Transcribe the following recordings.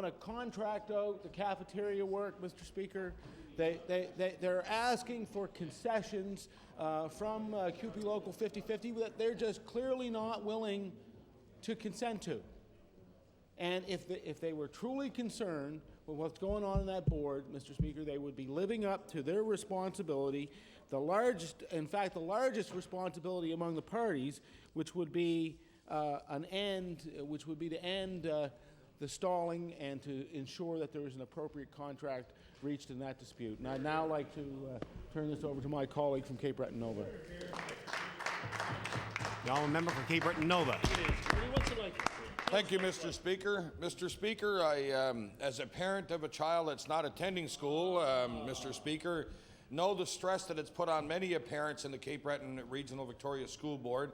want to contract out the cafeteria work, Mr. Speaker. They're asking for concessions from QP Local 5050 that they're just clearly not willing to consent to. And if they were truly concerned with what's going on in that board, Mr. Speaker, they would be living up to their responsibility, the largest responsibility among the parties, which would be to end the stalling and to ensure that there is an appropriate contract reached in that dispute. And I'd now like to turn this over to my colleague from Cape Breton Nova. The honourable member for Cape Breton Nova. Thank you, Mr. Speaker. Mr. Speaker, as a parent of a child that's not attending school, Mr. Speaker, know the stress that it's put on many parents in the Cape Breton Regional Victoria School Board,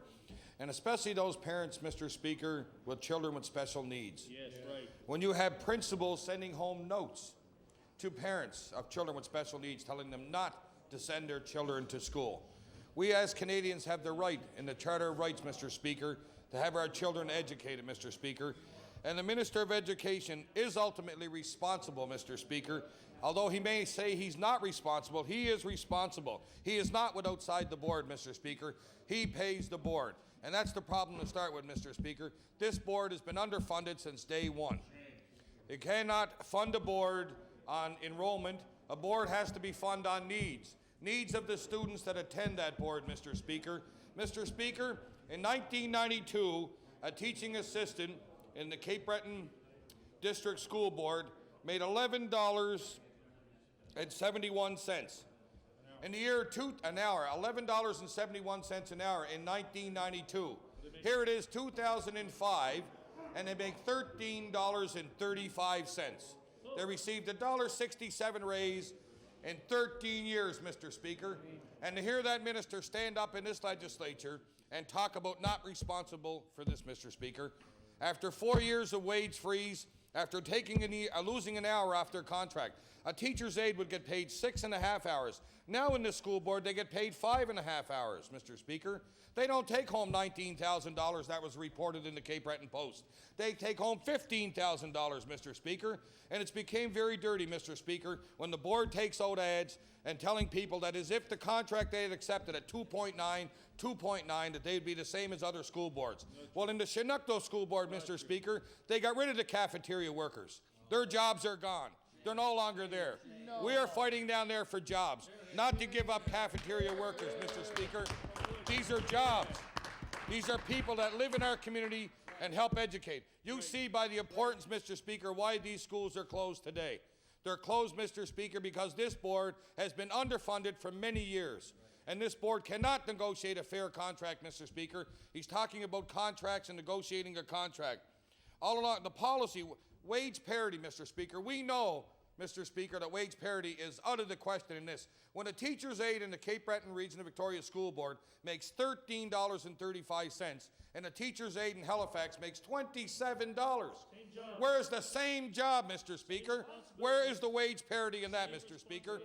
and especially those parents, Mr. Speaker, with children with special needs. Yes, right. When you have principals sending home notes to parents of children with special needs telling them not to send their children to school. We as Canadians have the right in the Charter of Rights, Mr. Speaker, to have our children educated, Mr. Speaker. And the Minister of Education is ultimately responsible, Mr. Speaker. Although he may say he's not responsible, he is responsible. He is not outside the board, Mr. Speaker. He pays the board. And that's the problem to start with, Mr. Speaker. This board has been underfunded since day one. It cannot fund a board on enrollment. A board has to be funded on needs of the students that attend that board, Mr. Speaker. Mr. Speaker, in 1992, a teaching assistant in the Cape Breton District School Board made $11.71 in the year an hour, $11.71 an hour in 1992. Here it is, 2005, and they make $13.35. They received a $1.67 raise in 13 years, Mr. Speaker. And to hear that minister stand up in this legislature and talk about not responsible for this, Mr. Speaker, after 4 years of wage freeze, after losing an hour off their contract, a teacher's aide would get paid 6.5 hours. Now in this school board, they get paid 5.5 hours, Mr. Speaker. They don't take home $19,000 that was reported in the Cape Breton Post. They take home $15,000, Mr. Speaker, and it's became very dirty, Mr. Speaker, when the board takes out ads and telling people that as if the contract they had accepted at 2.9, that they'd be the same as other school boards. Well, in the Chinook School Board, Mr. Speaker, they got rid of the cafeteria workers. Their jobs are gone. They're no longer there. We are fighting down there for jobs, not to give up cafeteria workers, Mr. Speaker. These are jobs. These are people that live in our community and help educate. You see by the importance, Mr. Speaker, why these schools are closed today. They're closed, Mr. Speaker, because this board has been underfunded for many years. And this board cannot negotiate a fair contract, Mr. Speaker. He's talking about contracts and negotiating a contract. All along, the policy, wage parity, Mr. Speaker, we know, Mr. Speaker, that wage parity is out of the question in this. When a teacher's aide in the Cape Breton Region of Victoria School Board makes $13.35 and a teacher's aide in Halifax makes $27, where is the same job, Mr. Speaker? Where is the wage parity in that, Mr. Speaker?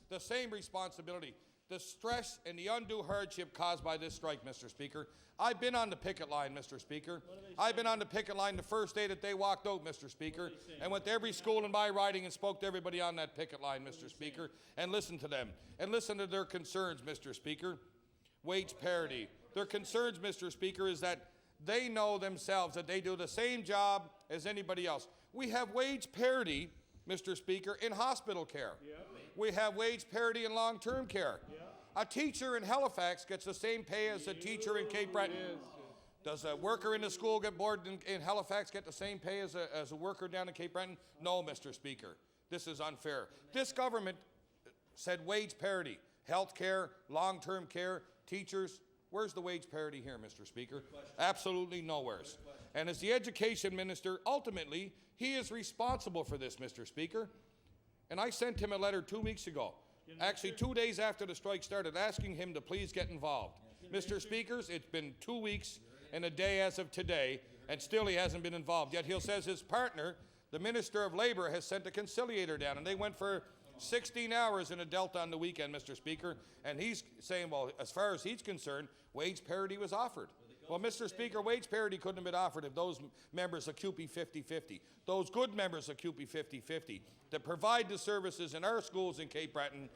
The same responsibility. The stress and the undue hardship caused by this strike, Mr. Speaker. I've been on the picket line, Mr. Speaker. I've been on the picket line the first day that they walked out, Mr. Speaker, and went to every school in my riding and spoke to everybody on that picket line, Mr. Speaker, and listened to them, and listened to their concerns, Mr. Speaker. Wage parity. Their concerns, Mr. Speaker, is that they know themselves that they do the same job as anybody else. We have wage parity, Mr. Speaker, in hospital care. We have wage parity in long-term care. A teacher in Halifax gets the same pay as a teacher in Cape Breton. Does a worker in the school board in Halifax get the same pay as a worker down in Cape Breton? No, Mr. Speaker. This is unfair. This government said wage parity, health care, long-term care, teachers. Where's the wage parity here, Mr. Speaker? Absolutely nowhere. And as the education minister, ultimately, he is responsible for this, Mr. Speaker. And I sent him a letter 2 weeks ago, actually 2 days after the strike started, asking him to please get involved. Mr. Speakers, it's been 2 weeks and a day as of today, and still he hasn't been involved. Yet he says his partner, the Minister of Labour, has sent a conciliator down, and they went for 16 hours in a Delta on the weekend, Mr. Speaker, and he's saying, well, as far as he's concerned, wage parity was offered. Well, Mr. Speaker, wage parity couldn't have been offered if those members of CUPE 50-50, those good members of CUPE 50-50 that provide the services in our schools in Cape Breton,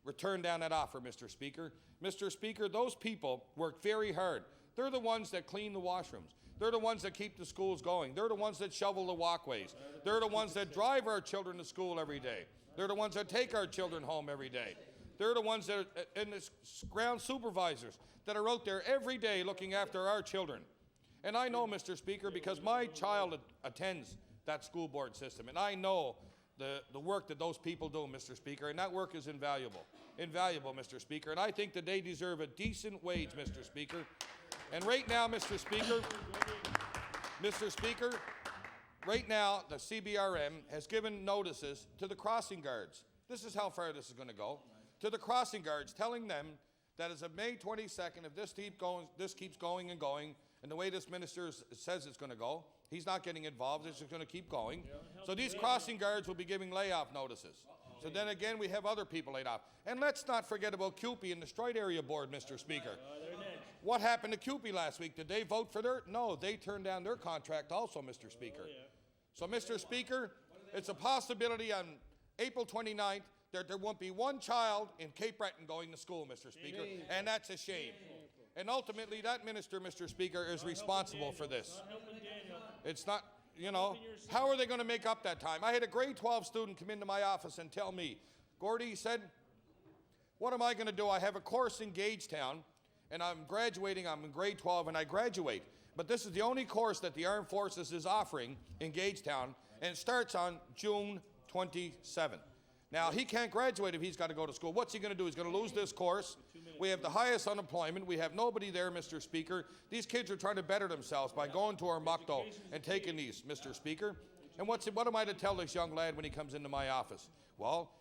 return down that offer, Mr. Speaker. Mr. Speaker, those people work very hard. They're the ones that clean the washrooms. They're the ones that keep the schools going. They're the ones that shovel the walkways. They're the ones that drive our children to school every day. They're the ones that take our children home every day. They're the ones that are in the ground supervisors that are out there every day looking after our children. And I know, Mr. Speaker, because my child attends that school board system, and I know the work that those people do, Mr. Speaker, and that work is invaluable. Invaluable, Mr. Speaker, and I think that they deserve a decent wage, Mr. Speaker. And right now, Mr. Speaker, right now the CBRM has given notices to the crossing guards. This is how far this is going to go. To the crossing guards, telling them that as of May 22nd, if this keeps going and going, and the way this minister says it's going to go, he's not getting involved, it's just going to keep going. So these crossing guards will be giving layoff notices. So then again, we have other people laid off. And let's not forget about CUPE and the Stride Area Board, Mr. Speaker. What happened to CUPE last week? Did they vote for their? No, they turned down their contract also, Mr. Speaker. So, Mr. Speaker, it's a possibility on April 29th that there won't be one child in Cape Breton going to school, Mr. Speaker, and that's a shame. And ultimately, that minister, Mr. Speaker, is responsible for this. It's not, you know, how are they going to make up that time? I had a grade 12 student come into my office and tell me, Gordy, he said, what am I going to do? I have a course in Gagetown, and I'm graduating. I'm in grade 12, and I graduate. But this is the only course that the Armed Forces is offering in Gagetown, and it starts on June 27th. Now, he can't graduate if he's got to go to school. What's he going to do? He's going to lose this course. We have the highest unemployment. We have nobody there, Mr. Speaker. These kids are trying to better themselves by going to our Mukto and taking these, Mr. Speaker. And what am I to tell this young lad when he comes into my office? Well,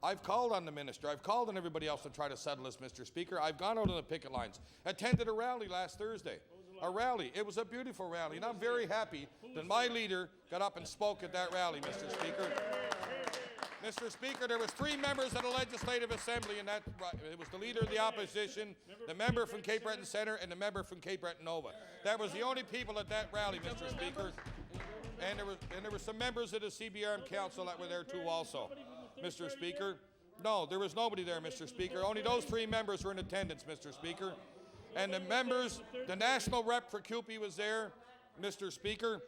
I've called on the minister. I've called on everybody else to try to settle this, Mr. Speaker. I've gone out on the picket lines. Attended a rally last Thursday. A rally. It was a beautiful rally, and I'm very happy that my leader got up and spoke at that rally, Mr. Speaker. Mr. Speaker, there was 3 members of the Legislative Assembly, and it was the Leader of the Opposition, the member from Cape Breton Centre, and the member from Cape Breton Nova. That was the only people at that rally, Mr. Speaker. And there were some members of the CBRM Council that were there too also, Mr. Speaker. No, there was nobody there, Mr. Speaker. Only those 3 members were in attendance, Mr. Speaker. And the members, the national rep for CUPE was there, Mr. Speaker.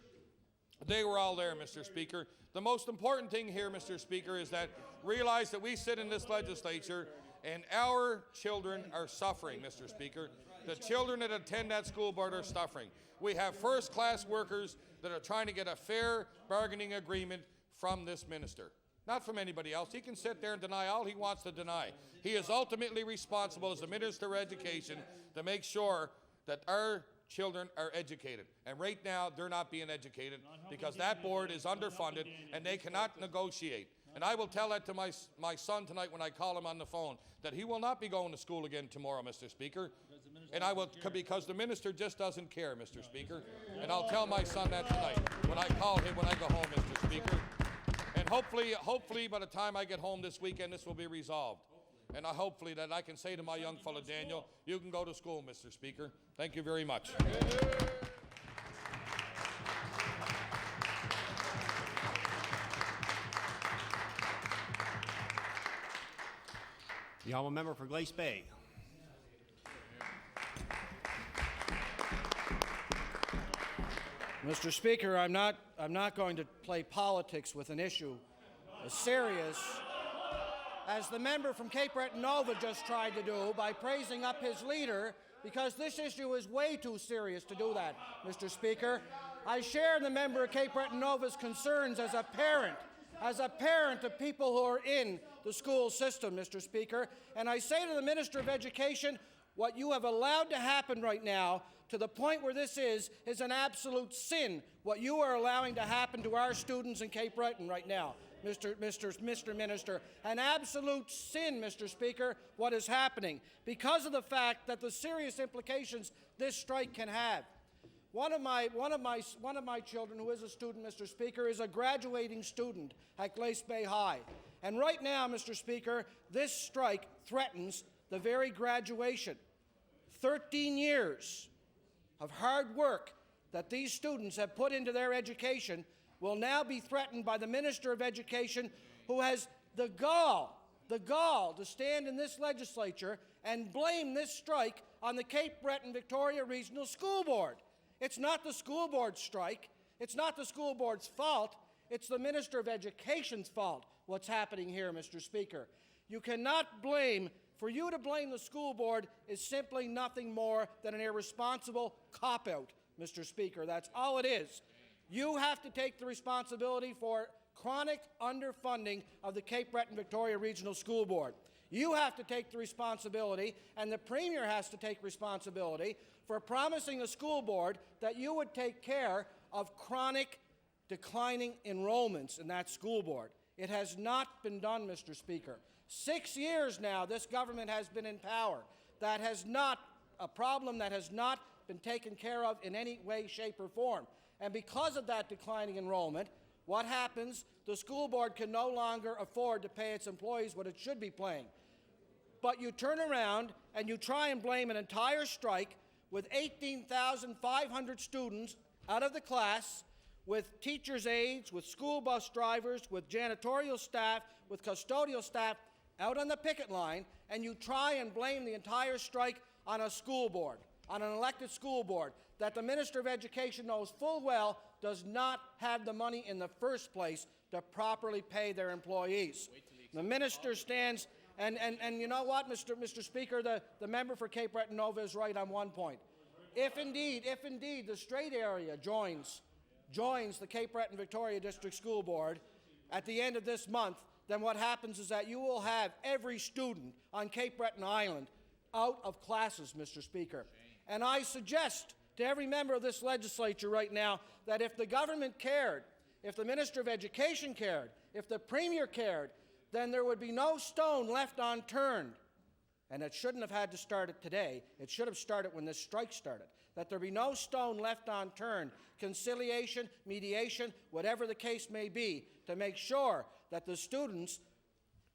They were all there, Mr. Speaker. The most important thing here, Mr. Speaker, is that realize that we sit in this legislature and our children are suffering, Mr. Speaker. The children that attend that school board are suffering. We have first-class workers that are trying to get a fair bargaining agreement from this minister. Not from anybody else. He can sit there and deny all he wants to deny. He is ultimately responsible as the Minister of Education to make sure that our children are educated. And right now, they're not being educated because that board is underfunded and they cannot negotiate. And I will tell that to my son tonight when I call him on the phone, that he will not be going to school again tomorrow, Mr. Speaker. And I will, because the minister just doesn't care, Mr. Speaker. And I'll tell my son that tonight when I call him when I go home, Mr. Speaker. And hopefully by the time I get home this weekend, this will be resolved. And hopefully that I can say to my young fellow Daniel, you can go to school, Mr. Speaker. Thank you very much. The honourable member for Glace Bay. Mr. Speaker, I'm not going to play politics with an issue as serious as the member from Cape Breton Nova just tried to do by praising up his leader, because this issue is way too serious to do that, Mr. Speaker. I share the member of Cape Breton Nova's concerns as a parent of people who are in the school system, Mr. Speaker, and I say to the Minister of Education, what you have allowed to happen right now, to the point where this is an absolute sin, what you are allowing to happen to our students in Cape Breton right now, Mr. Minister. An absolute sin, Mr. Speaker, what is happening, because of the fact that the serious implications this strike can have. One of my children, who is a student, Mr. Speaker, is a graduating student at Glace Bay High. And right now, Mr. Speaker, this strike threatens the very graduation. 13 years of hard work that these students have put into their education will now be threatened by the Minister of Education, who has the gall to stand in this legislature and blame this strike on the Cape Breton Victoria Regional School Board. It's not the school board's strike. It's not the school board's fault. It's the Minister of Education's fault what's happening here, Mr. Speaker. You cannot blame, for you to blame the school board is simply nothing more than an irresponsible cop-out, Mr. Speaker. That's all it is. You have to take the responsibility for chronic underfunding of the Cape Breton Victoria Regional School Board. You have to take the responsibility, and the Premier has to take responsibility for promising the school board that you would take care of chronic declining enrollments in that school board. It has not been done, Mr. Speaker. 6 years now this government has been in power. That has not a problem that has not been taken care of in any way, shape, or form. And because of that declining enrollment, what happens? The school board can no longer afford to pay its employees what it should be paying. But you turn around and you try and blame an entire strike with 18,500 students out of the class, with teachers' aides, with school bus drivers, with janitorial staff, with custodial staff out on the picket line, and you try and blame the entire strike on a school board, on an elected school board, that the Minister of Education knows full well does not have the money in the first place to properly pay their employees. The minister stands, and you know what, Mr. Speaker, the member for Cape Breton Nova is right on one point. If indeed the Strait area joins the Cape Breton Victoria District School Board at the end of this month, then what happens is that you will have every student on Cape Breton Island out of classes, Mr. Speaker. And I suggest to every member of this legislature right now that if the government cared, if the Minister of Education cared, if the Premier cared, then there would be no stone left unturned. And it shouldn't have had to start it today. It should have started when this strike started. That there be no stone left unturned, conciliation, mediation, whatever the case may be, to make sure that the students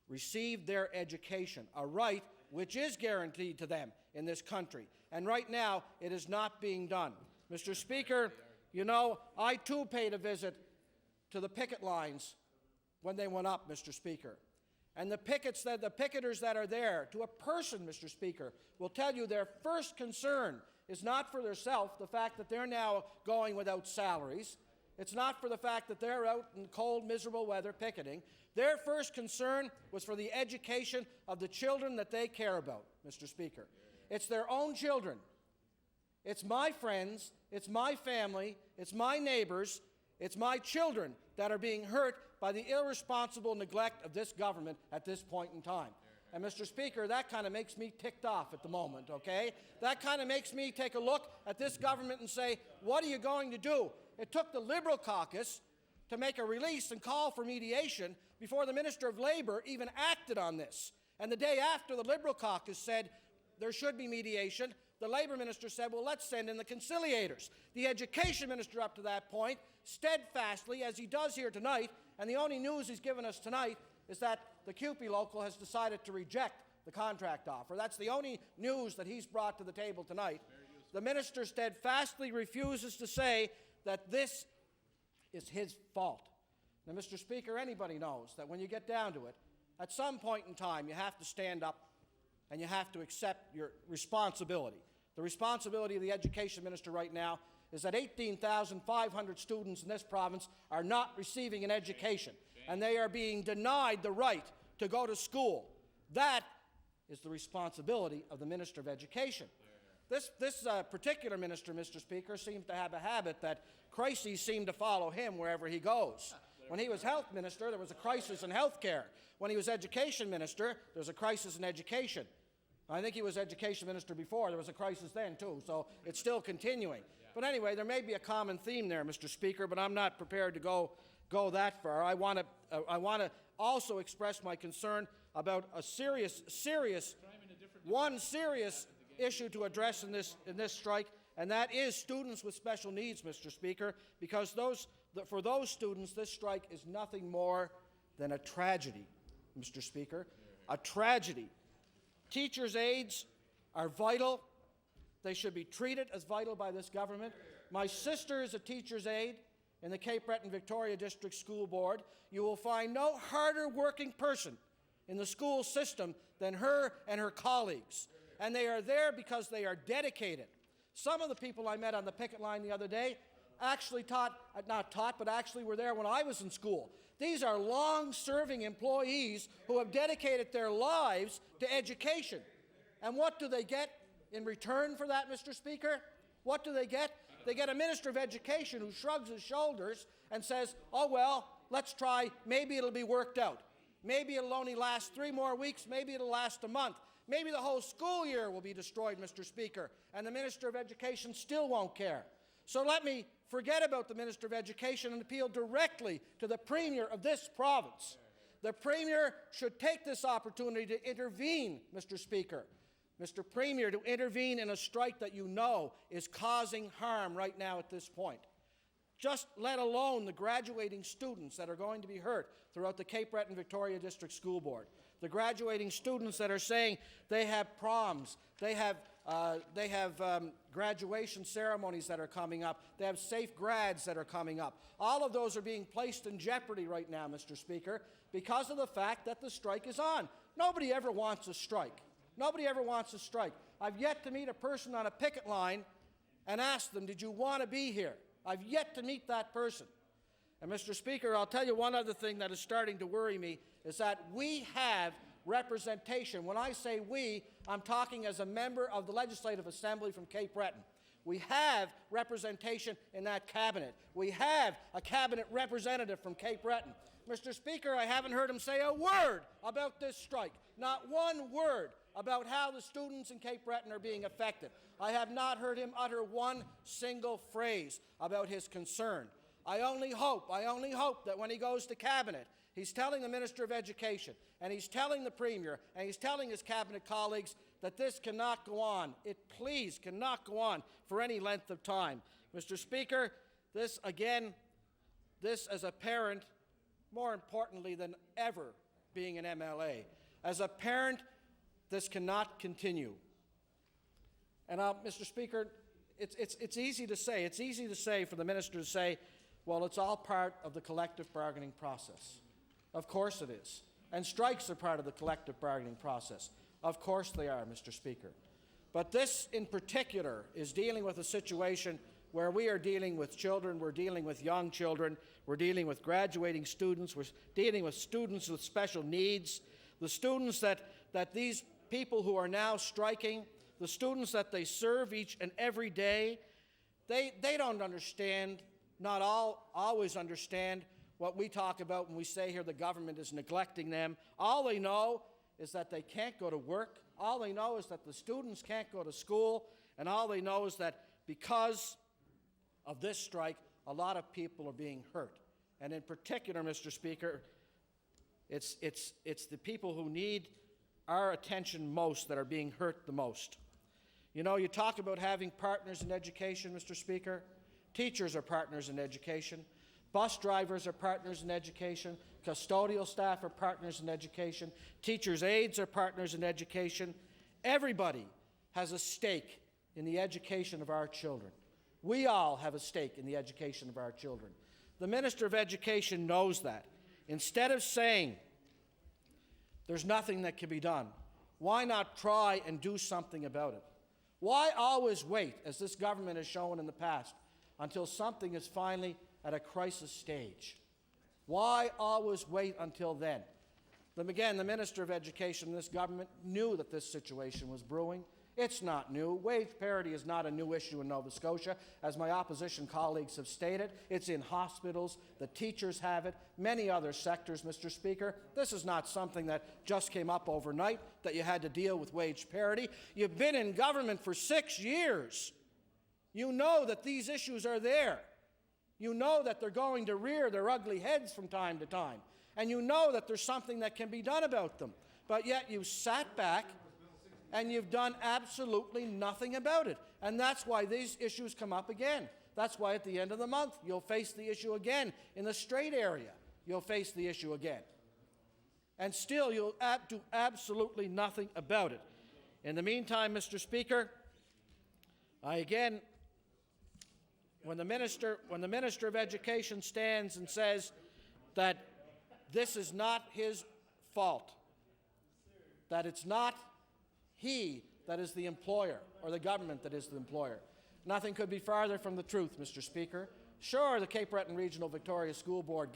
receive their education, a right which is guaranteed to them in this country. And right now, it is not being done. Mr. Speaker, you know, I too paid a visit to the picket lines when they went up, Mr. Speaker. And the picketers that are there, to a person, Mr. Speaker, will tell you their first concern is not for themselves, the fact that they're now going without salaries. It's not for the fact that they're out in cold, miserable weather picketing. Their first concern was for the education of the children that they care about, Mr. Speaker. It's their own children. It's my friends, it's my family, it's my neighbors, it's my children that are being hurt by the irresponsible neglect of this government at this point in time. And Mr. Speaker, that kind of makes me ticked off at the moment, okay? That kind of makes me take a look at this government and say, what are you going to do? It took the Liberal caucus to make a release and call for mediation before the Minister of Labour even acted on this. And the day after the Liberal caucus said there should be mediation, the Labour minister said, well, let's send in the conciliators. The Education minister up to that point, steadfastly, as he does here tonight, and the only news he's given us tonight is that the CUPE local has decided to reject the contract offer. That's the only news that he's brought to the table tonight. The minister steadfastly refuses to say that this is his fault. Now, Mr. Speaker, anybody knows that when you get down to it, at some point in time, you have to stand up and you have to accept your responsibility. The responsibility of the Education Minister right now is that 18,500 students in this province are not receiving an education, and they are being denied the right to go to school. That is the responsibility of the Minister of Education. This particular minister, Mr. Speaker, seems to have a habit that crises seem to follow him wherever he goes. When he was health minister, there was a crisis in health care. When he was education minister, there was a crisis in education. I think he was education minister before. There was a crisis then, too, so it's still continuing. But anyway, there may be a common theme there, Mr. Speaker, but I'm not prepared to go that far. I want to also express my concern about a serious issue to address in this strike, and that is students with special needs, Mr. Speaker, because for those students, this strike is nothing more than a tragedy, Mr. Speaker, a tragedy. Teachers' aides are vital They should be treated as vital by this government. My sister is a teacher's aide in the Cape Breton-Victoria District School Board. You will find no harder working person in the school system than her and her colleagues. And they are there because they are dedicated. Some of the people I met on the picket line the other day actually actually were there when I was in school. These are long-serving employees who have dedicated their lives to education. And what do they get in return for that, Mr. Speaker? What do they get? They get a Minister of Education who shrugs his shoulders and says, oh, well, let's try, maybe it'll be worked out. Maybe it'll only last 3 more weeks, maybe it'll last a month. Maybe the whole school year will be destroyed, Mr. Speaker, and the Minister of Education still won't care. So let me forget about the Minister of Education and appeal directly to the Premier of this province. The Premier should take this opportunity to intervene, Mr. Speaker. Mr. Premier, to intervene in a strike that you know is causing harm right now at this point. Just let alone the graduating students that are going to be hurt throughout the Cape Breton-Victoria District School Board. The graduating students that are saying they have proms, they have graduation ceremonies that are coming up, they have safe grads that are coming up. All of those are being placed in jeopardy right now, Mr. Speaker, because of the fact that the strike is on. Nobody ever wants a strike. Nobody ever wants a strike. I've yet to meet a person on a picket line and ask them, did you want to be here? I've yet to meet that person. And Mr. Speaker, I'll tell you one other thing that is starting to worry me is that we have representation. When I say we, I'm talking as a member of the Legislative Assembly from Cape Breton. We have representation in that cabinet. We have a cabinet representative from Cape Breton. Mr. Speaker, I haven't heard him say a word about this strike. Not one word about how the students in Cape Breton are being affected. I have not heard him utter one single phrase about his concern. I only hope that when he goes to Cabinet, he's telling the Minister of Education, and he's telling the Premier, and he's telling his Cabinet colleagues that this cannot go on. It please cannot go on for any length of time. Mr. Speaker, this as a parent, more importantly than ever being an MLA, as a parent, this cannot continue. And Mr. Speaker, it's easy to say. It's easy to say for the minister to say, well, it's all part of the collective bargaining process. Of course it is. And strikes are part of the collective bargaining process. Of course they are, Mr. Speaker. But this in particular is dealing with a situation where we are dealing with children, we're dealing with young children, we're dealing with graduating students, we're dealing with students with special needs, the students that these people who are now striking, the students that they serve each and every day, they don't understand, not always understand what we talk about when we say here the government is neglecting them. All they know is that they can't go to work. All they know is that the students can't go to school. And all they know is that because of this strike, a lot of people are being hurt. And in particular, Mr. Speaker, it's the people who need our attention most that are being hurt the most. You know, you talk about having partners in education, Mr. Speaker. Teachers are partners in education. Bus drivers are partners in education. Custodial staff are partners in education. Teachers' aides are partners in education. Everybody has a stake in the education of our children. We all have a stake in the education of our children. The Minister of Education knows that. Instead of saying there's nothing that can be done, why not try and do something about it? Why always wait, as this government has shown in the past, until something is finally at a crisis stage? Why always wait until then? Again, the Minister of Education in this government knew that this situation was brewing. It's not new. Wage parity is not a new issue in Nova Scotia. As my opposition colleagues have stated, it's in hospitals, the teachers have it, many other sectors, Mr. Speaker. This is not something that just came up overnight, that you had to deal with wage parity. You've been in government for 6 years. You know that these issues are there. You know that they're going to rear their ugly heads from time to time. And you know that there's something that can be done about them. But yet you sat back and you've done absolutely nothing about it. And that's why these issues come up again. That's why at the end of the month, you'll face the issue again. In the Strait area, you'll face the issue again. And still, you'll do absolutely nothing about it. In the meantime, Mr. Speaker, Again, when the Minister of Education stands and says that this is not his fault, that it's not he that is the employer or the government that is the employer, nothing could be farther from the truth, Mr. Speaker. Sure, the Cape Breton Regional Victoria School Board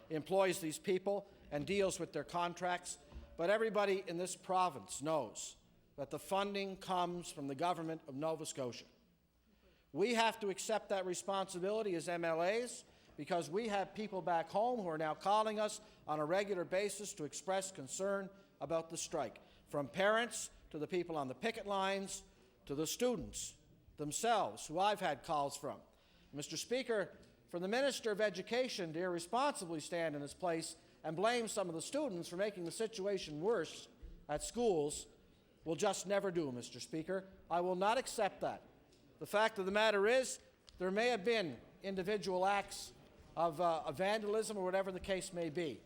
employs these people and deals with their contracts, but everybody in this province knows that the funding comes from the government of Nova Scotia. We have to accept that responsibility as MLAs because we have people back home who are now calling us on a regular basis to express concern about the strike, from parents to the people on the picket lines to the students themselves, who I've had calls from. Mr. Speaker, for the Minister of Education to irresponsibly stand in his place and blame some of the students for making the situation worse at schools will just never do, Mr. Speaker. I will not accept that. The fact of the matter is, there may have been individual acts of vandalism or whatever the case may be,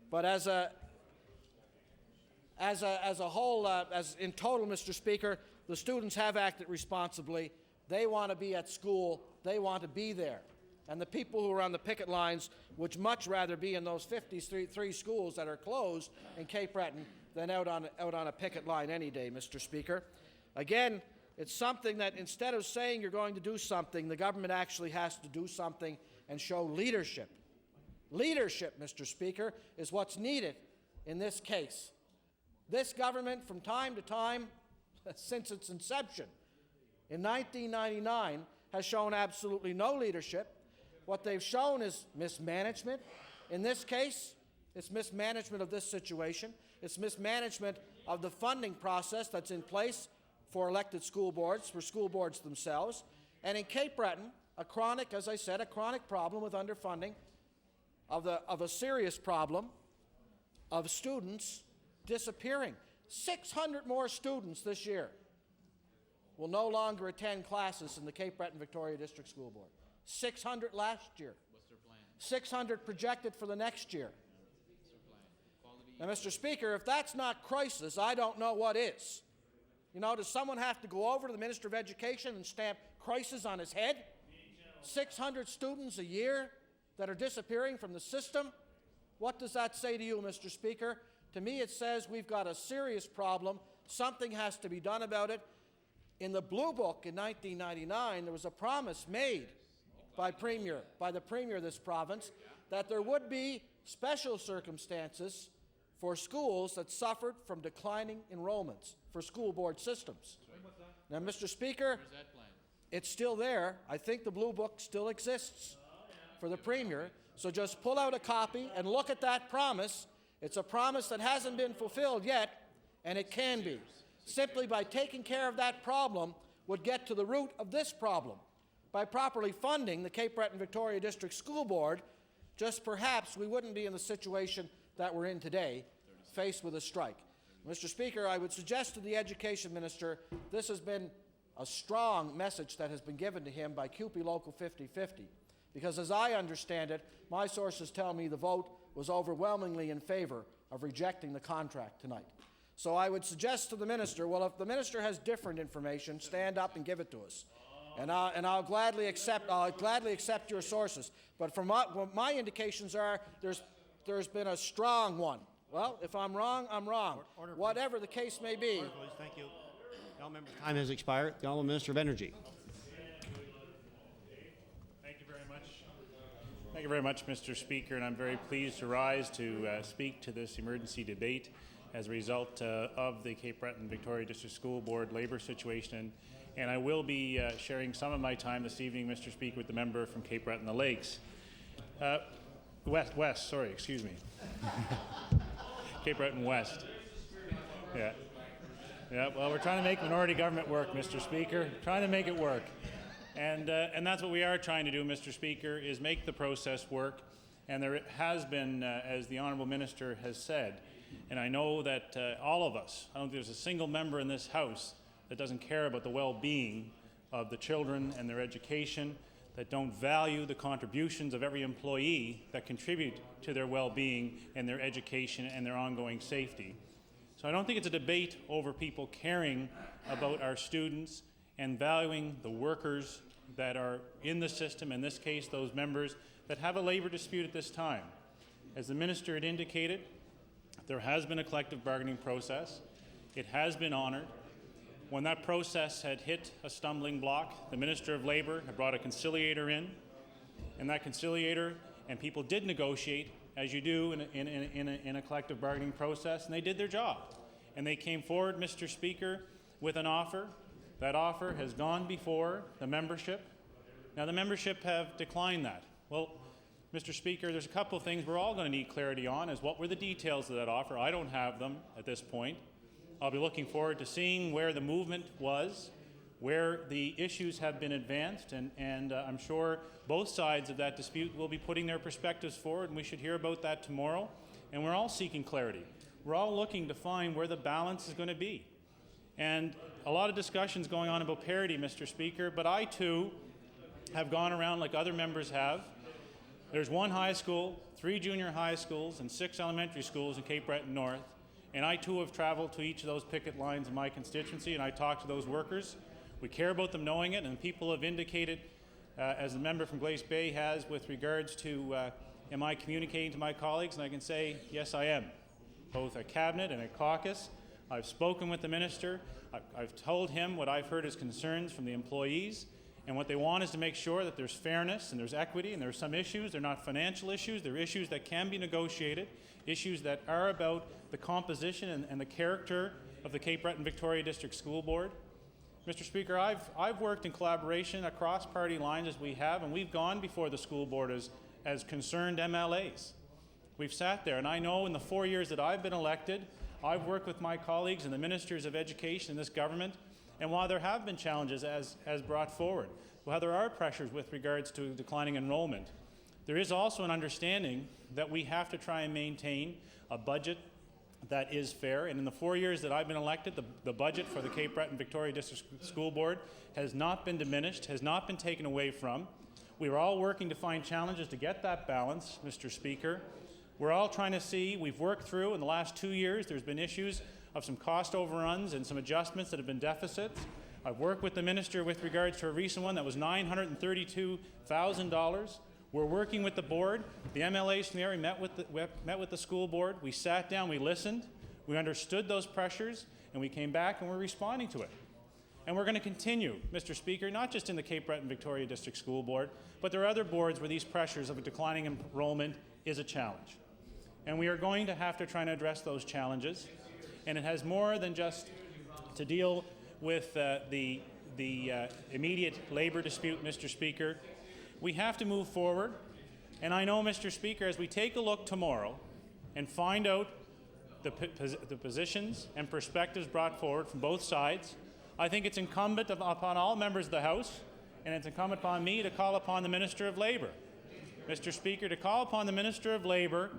but as a whole, as in total, Mr. Speaker, the students have acted responsibly. They want to be at school. They want to be there. And the people who are on the picket lines would much rather be in those 53 schools that are closed in Cape Breton than out on a picket line any day, Mr. Speaker. Again, it's something that instead of saying you're going to do something, the government actually has to do something and show leadership. Leadership, Mr. Speaker, is what's needed in this case. This government, from time to time, since its inception in 1999, has shown absolutely no leadership. What they've shown is mismanagement. In this case, it's mismanagement of this situation. It's mismanagement of the funding process that's in place for elected school boards, for school boards themselves. And in Cape Breton, a chronic, as I said, a chronic problem with underfunding of a serious problem of students disappearing. 600 more students this year will no longer attend classes in the Cape Breton Victoria District School Board. 600 last year. What's their plan? 600 projected for the next year. What's their plan? Now, Mr. Speaker, if that's not crisis, I don't know what is. You know, does someone have to go over to the Minister of Education and stamp crisis on his head? 600 students a year that are disappearing from the system? What does that say to you, Mr. Speaker? To me, it says we've got a serious problem. Something has to be done about it. In the Blue Book in 1999, there was a promise made by the Premier of this province that there would be special circumstances for schools that suffered from declining enrollments for school board systems. Now, Mr. Speaker, Where's that plan? it's still there. I think the Blue Book still exists for the Premier. So just pull out a copy and look at that promise. It's a promise that hasn't been fulfilled yet, and it can be. Simply by taking care of that problem would get to the root of this problem. By properly funding the Cape Breton Victoria District School Board, just perhaps we wouldn't be in the situation that we're in today, faced with a strike. Mr. Speaker, I would suggest to the Education Minister this has been a strong message that has been given to him by CUPE Local 5050, because as I understand it, my sources tell me the vote was overwhelmingly in favor of rejecting the contract tonight. So I would suggest to the Minister, well, if the Minister has different information, stand up and give it to us. And I'll gladly accept your sources. But from what my indications are, there's been a strong one. Well, if I'm wrong, I'm wrong. Order, whatever the case may be. Order, please. Thank you. The honourable member's time has expired. The honourable Minister of Energy. Thank you very much. Thank you very much, Mr. Speaker, and I'm very pleased to rise to speak to this emergency debate as a result of the Cape Breton Victoria District School Board labour situation. And I will be sharing some of my time this evening, Mr. Speaker, with the member from Cape Breton the Lakes. West, sorry, excuse me. Cape Breton West. Yeah. Yeah, well, we're trying to make minority government work, Mr. Speaker. Trying to make it work. And that's what we are trying to do, Mr. Speaker, is make the process work. And there has been, as the Honourable Minister has said, and I know that all of us, I don't think there's a single member in this House that doesn't care about the well-being of the children and their education, that don't value the contributions of every employee that contribute to their well-being and their education and their ongoing safety. So I don't think it's a debate over people caring about our students and valuing the workers that are in the system, in this case those members that have a labour dispute at this time. As the Minister had indicated, there has been a collective bargaining process. It has been honoured. When that process had hit a stumbling block, the Minister of Labour had brought a conciliator in, and that conciliator and people did negotiate, as you do in a collective bargaining process, and they did their job. And they came forward, Mr. Speaker, with an offer. That offer has gone before the membership. Now, the membership have declined that. Well, Mr. Speaker, there's a couple of things we're all going to need clarity on, is what were the details of that offer. I don't have them at this point. I'll be looking forward to seeing where the movement was, where the issues have been advanced, and I'm sure both sides of that dispute will be putting their perspectives forward, and we should hear about that tomorrow. And we're all seeking clarity. We're all looking to find where the balance is going to be. And a lot of discussions going on about parity, Mr. Speaker, but I too have gone around like other members have. There's one high school, 3 junior high schools, and 6 elementary schools in Cape Breton North, and I too have traveled to each of those picket lines in my constituency, and I talked to those workers. We care about them knowing it, and people have indicated, as the member from Glace Bay has, with regards to am I communicating to my colleagues, and I can say, yes, I am, both at Cabinet and at caucus. I've spoken with the Minister. I've told him what I've heard as concerns from the employees, and what they want is to make sure that there's fairness and there's equity, and there's some issues. They're not financial issues. They're issues that can be negotiated, issues that are about the composition and the character of the Cape Breton Victoria District School Board. Mr. Speaker, I've worked in collaboration across party lines as we have, and we've gone before the school board as concerned MLAs. We've sat there, and I know in the 4 years that I've been elected, I've worked with my colleagues and the ministers of education in this government, and while there have been challenges as brought forward, while there are pressures with regards to declining enrollment, there is also an understanding that we have to try and maintain a budget that is fair. And in the 4 years that I've been elected, the budget for the Cape Breton Victoria District School Board has not been diminished, has not been taken away from. We are all working to find challenges to get that balance, Mr. Speaker. We're all trying to see, we've worked through in the last 2 years, there's been issues of some cost overruns and some adjustments that have been deficits. I've worked with the Minister with regards to a recent one that was $932,000. We're working with the board. The MLAs from the area met with the school board. We sat down, we listened, we understood those pressures, and we came back and we're responding to it. And we're going to continue, Mr. Speaker, not just in the Cape Breton Victoria District School Board, but there are other boards where these pressures of a declining enrollment is a challenge. And we are going to have to try and address those challenges. And it has more than just to deal with the immediate labour dispute, Mr. Speaker. We have to move forward. And I know, Mr. Speaker, as we take a look tomorrow and find out the positions and perspectives brought forward from both sides, I think it's incumbent upon all members of the House, and it's incumbent upon me to call upon the Minister of Labour, Mr. Speaker, to call upon the Minister of Labour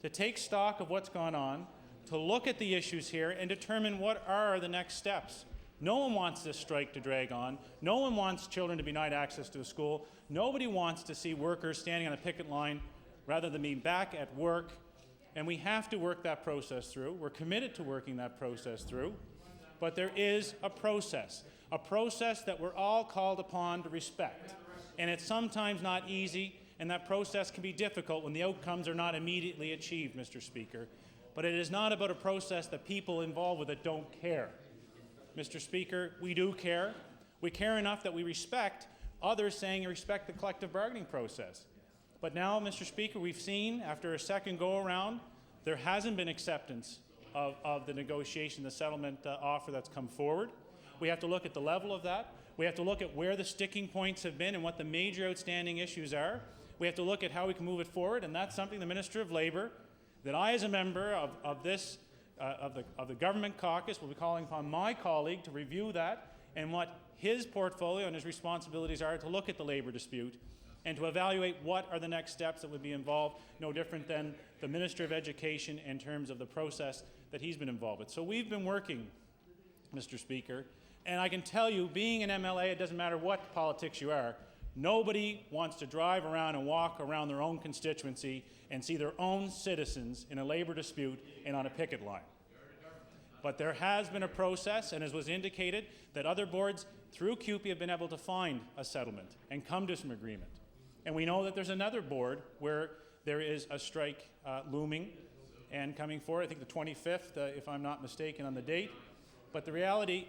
to take stock of what's gone on, to look at the issues here and determine what are the next steps. No one wants this strike to drag on. No one wants children to be denied access to a school. Nobody wants to see workers standing on a picket line rather than being back at work. And we have to work that process through. We're committed to working that process through. But there is a process that we're all called upon to respect. And it's sometimes not easy, and that process can be difficult when the outcomes are not immediately achieved, Mr. Speaker. But it is not about a process that people involved with it don't care. Mr. Speaker, we do care. We care enough that we respect others saying you respect the collective bargaining process. But now, Mr. Speaker, we've seen, after a second go-around, there hasn't been acceptance of the negotiation, the settlement offer that's come forward. We have to look at the level of that. We have to look at where the sticking points have been and what the major outstanding issues are. We have to look at how we can move it forward, and that's something the Minister of Labour, that I, as a member of the government caucus, will be calling upon my colleague to review that and what his portfolio and his responsibilities are to look at the labour dispute and to evaluate what are the next steps that would be involved, no different than the Minister of Education in terms of the process that he's been involved with. So we've been working, Mr. Speaker, and I can tell you, being an MLA, it doesn't matter what politics you are, nobody wants to drive around and walk around their own constituency and see their own citizens in a labour dispute and on a picket line. But there has been a process, and as was indicated, that other boards, through CUPE, have been able to find a settlement and come to some agreement. And we know that there's another board where there is a strike looming and coming forward, I think the 25th, if I'm not mistaken on the date. But the reality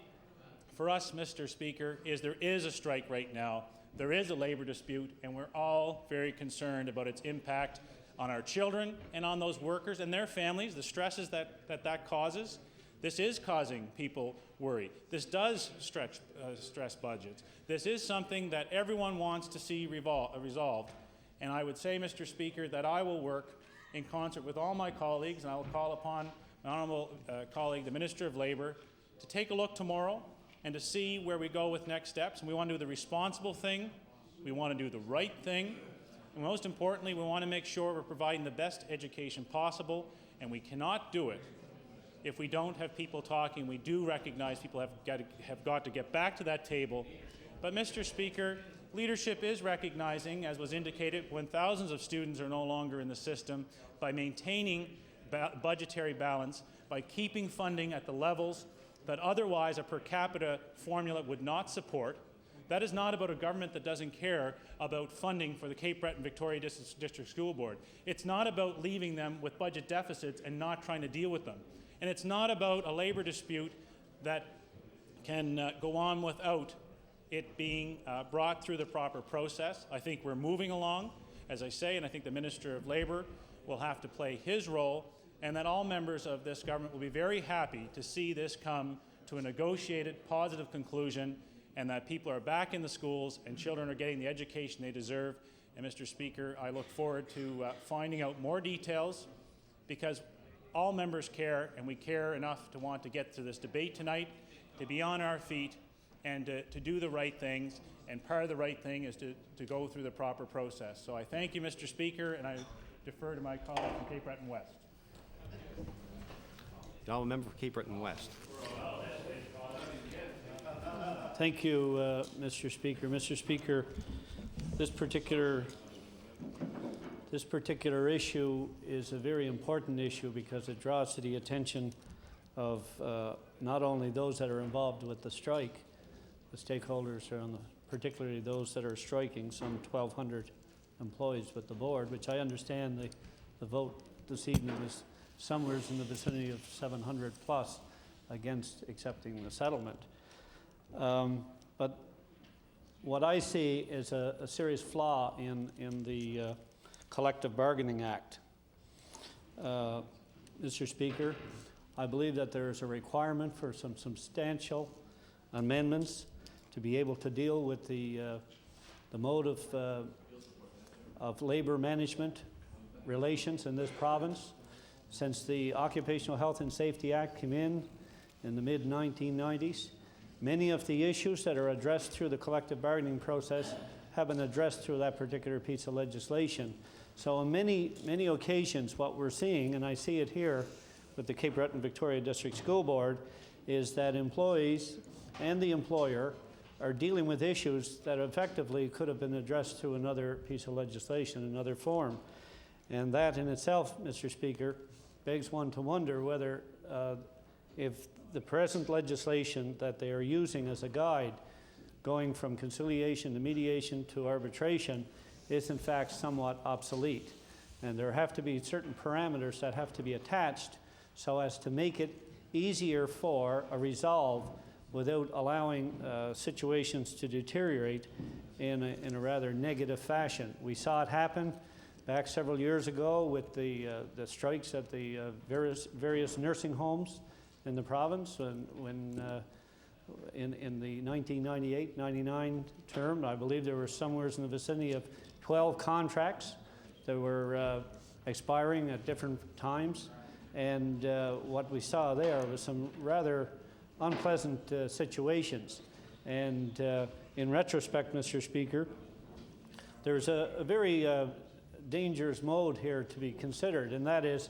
for us, Mr. Speaker, is there is a strike right now. There is a labor dispute, and we're all very concerned about its impact on our children and on those workers and their families, the stresses that causes. This is causing people worry. This does stress budgets. This is something that everyone wants to see resolved. And I would say, Mr. Speaker, that I will work in concert with all my colleagues, and I will call upon my honourable colleague, the Minister of Labour, to take a look tomorrow and to see where we go with next steps. And we want to do the responsible thing. We want to do the right thing. And most importantly, we want to make sure we're providing the best education possible, and we cannot do it if we don't have people talking. We do recognize people have got to get back to that table. But, Mr. Speaker, leadership is recognizing, as was indicated, when thousands of students are no longer in the system, by maintaining budgetary balance, by keeping funding at the levels that otherwise a per capita formula would not support. That is not about a government that doesn't care about funding for the Cape Breton Victoria District School Board. It's not about leaving them with budget deficits and not trying to deal with them. And it's not about a labor dispute that can go on without it being brought through the proper process. I think we're moving along, as I say, and I think the Minister of Labour will have to play his role, and that all members of this government will be very happy to see this come to a negotiated, positive conclusion, and that people are back in the schools and children are getting the education they deserve. And, Mr. Speaker, I look forward to finding out more details, because all members care, and we care enough to want to get to this debate tonight, to be on our feet, and to do the right things. And part of the right thing is to go through the proper process. So I thank you, Mr. Speaker, and I defer to my colleague from Cape Breton West. The honourable member for Cape Breton West. Thank you, Mr. Speaker. Mr. Speaker, this particular issue is a very important issue because it draws to the attention of not only those that are involved with the strike, the stakeholders are particularly those that are striking, some 1,200 employees with the board, which I understand the vote this evening is somewhere in the vicinity of 700 plus against accepting the settlement. But what I see is a serious flaw in the Collective Bargaining Act. Mr. Speaker, I believe that there is a requirement for some substantial amendments to be able to deal with the mode of labor management relations in this province. Since the Occupational Health and Safety Act came in the mid-1990s, many of the issues that are addressed through the collective bargaining process have been addressed through that particular piece of legislation. So on many occasions, what we're seeing, and I see it here with the Cape Breton Victoria District School Board, is that employees and the employer are dealing with issues that effectively could have been addressed through another piece of legislation, another form. And that in itself, Mr. Speaker, begs one to wonder whether if the present legislation that they are using as a guide, going from conciliation to mediation to arbitration, is in fact somewhat obsolete. And there have to be certain parameters that have to be attached so as to make it easier for a resolve without allowing situations to deteriorate in a rather negative fashion. We saw it happen back several years ago with the strikes at the various nursing homes in the province when in the 1998-99 term, I believe there were somewhere in the vicinity of 12 contracts that were expiring at different times. And what we saw there was some rather unpleasant situations. And in retrospect, Mr. Speaker, there's a very dangerous mode here to be considered, and that is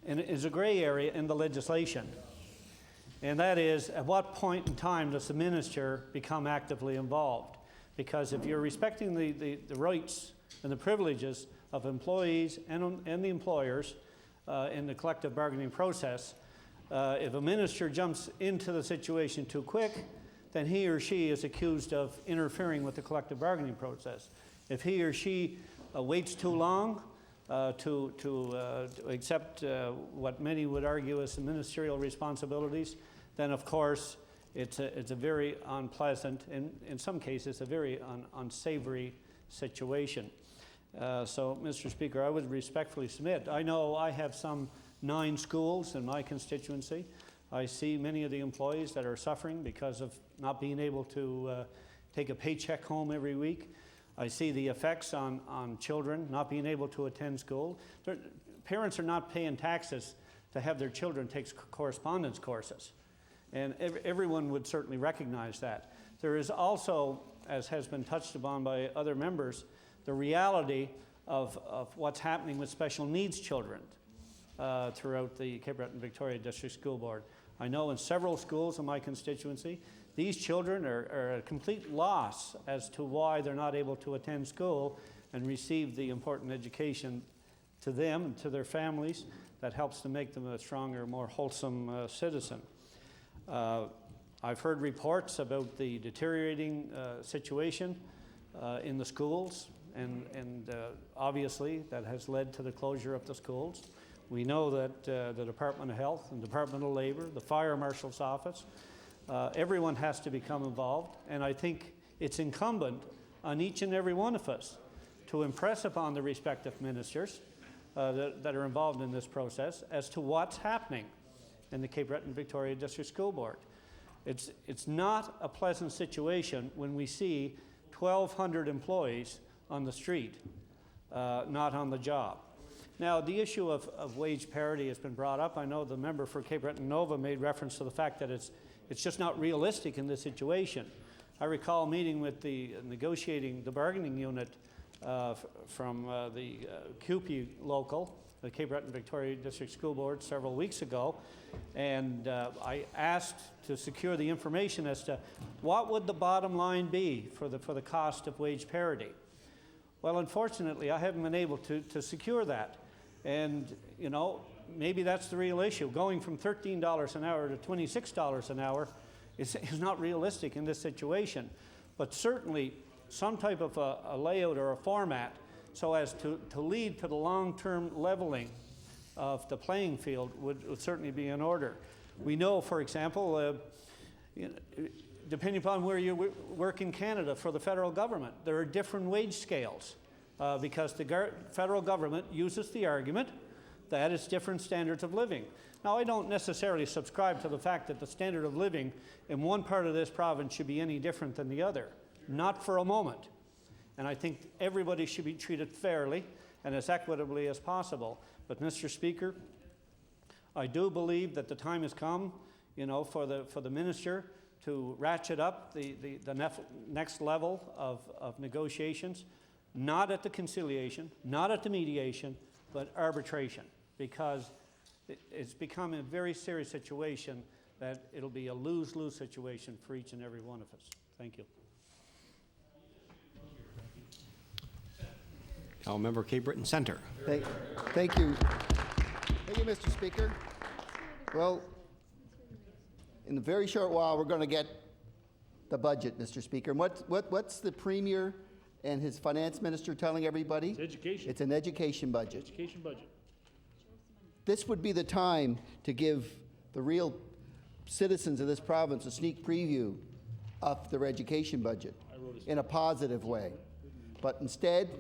a gray area in the legislation. And that is, at what point in time does the minister become actively involved? Because if you're respecting the rights and the privileges of employees and the employers in the collective bargaining process, if a minister jumps into the situation too quick, then he or she is accused of interfering with the collective bargaining process. If he or she waits too long to accept what many would argue as ministerial responsibilities, then of course it's a very unpleasant, and in some cases a very unsavory situation. So, Mr. Speaker, I would respectfully submit. I know I have some 9 schools in my constituency. I see many of the employees that are suffering because of not being able to take a paycheck home every week. I see the effects on children not being able to attend school. Parents are not paying taxes to have their children take correspondence courses. And everyone would certainly recognize that. There is also, as has been touched upon by other members, the reality of what's happening with special needs children throughout the Cape Breton Victoria District School Board. I know in several schools in my constituency, these children are at a complete loss as to why they're not able to attend school and receive the important education to them and to their families that helps to make them a stronger, more wholesome citizen. I've heard reports about the deteriorating situation in the schools, and obviously that has led to the closure of the schools. We know that the Department of Health and Department of Labor, the Fire Marshal's Office, everyone has to become involved, and I think it's incumbent on each and every one of us to impress upon the respective ministers that are involved in this process as to what's happening in the Cape Breton Victoria District School Board. It's not a pleasant situation when we see 1,200 employees on the street, not on the job. Now, the issue of wage parity has been brought up. I know the member for Cape Breton Nova made reference to the fact that it's just not realistic in this situation. I recall meeting with the bargaining unit from the CUPE local, the Cape Breton Victoria District School Board, several weeks ago, and I asked to secure the information as to what would the bottom line be for the cost of wage parity. Well, unfortunately, I haven't been able to secure that. And, you know, maybe that's the real issue. Going from $13 an hour to $26 an hour is not realistic in this situation. But certainly, some type of a layout or a format so as to lead to the long-term leveling of the playing field would certainly be in order. We know, for example, depending upon where you work in Canada for the federal government, there are different wage scales because the federal government uses the argument that it's different standards of living. Now, I don't necessarily subscribe to the fact that the standard of living in one part of this province should be any different than the other. Not for a moment. And I think everybody should be treated fairly and as equitably as possible. But, Mr. Speaker, I do believe that the time has come, you know, for the minister to ratchet up the next level of negotiations, not at the conciliation, not at the mediation, but arbitration, because it's become a very serious situation that it'll be a lose-lose situation for each and every one of us. Thank you. Member Cape Breton Centre. Thank you. Thank you, Mr. Speaker. Well, in a very short while, we're going to get the budget, Mr. Speaker. And what's the Premier and his finance minister telling everybody? It's education. It's an education budget. Education budget. This would be the time to give the real citizens of this province a sneak preview of their education budget in a positive way. But instead,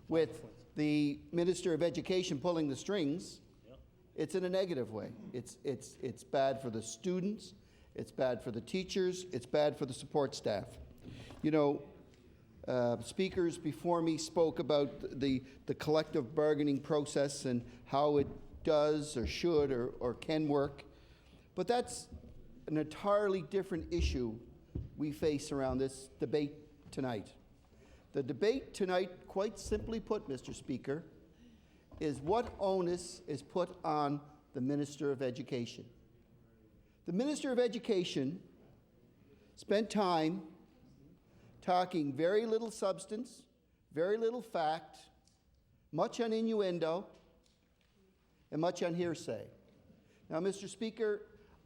with the Minister of Education pulling the strings, it's in a negative way. It's bad for the students, it's bad for the teachers, it's bad for the support staff. You know, speakers before me spoke about the collective bargaining process and how it does or should or can work, but that's an entirely different issue we face around this debate tonight. The debate tonight, quite simply put, Mr. Speaker, is what onus is put on the Minister of Education. The Minister of Education spent time talking very little substance, very little fact, much on innuendo, and much on hearsay. Now, Mr. Speaker,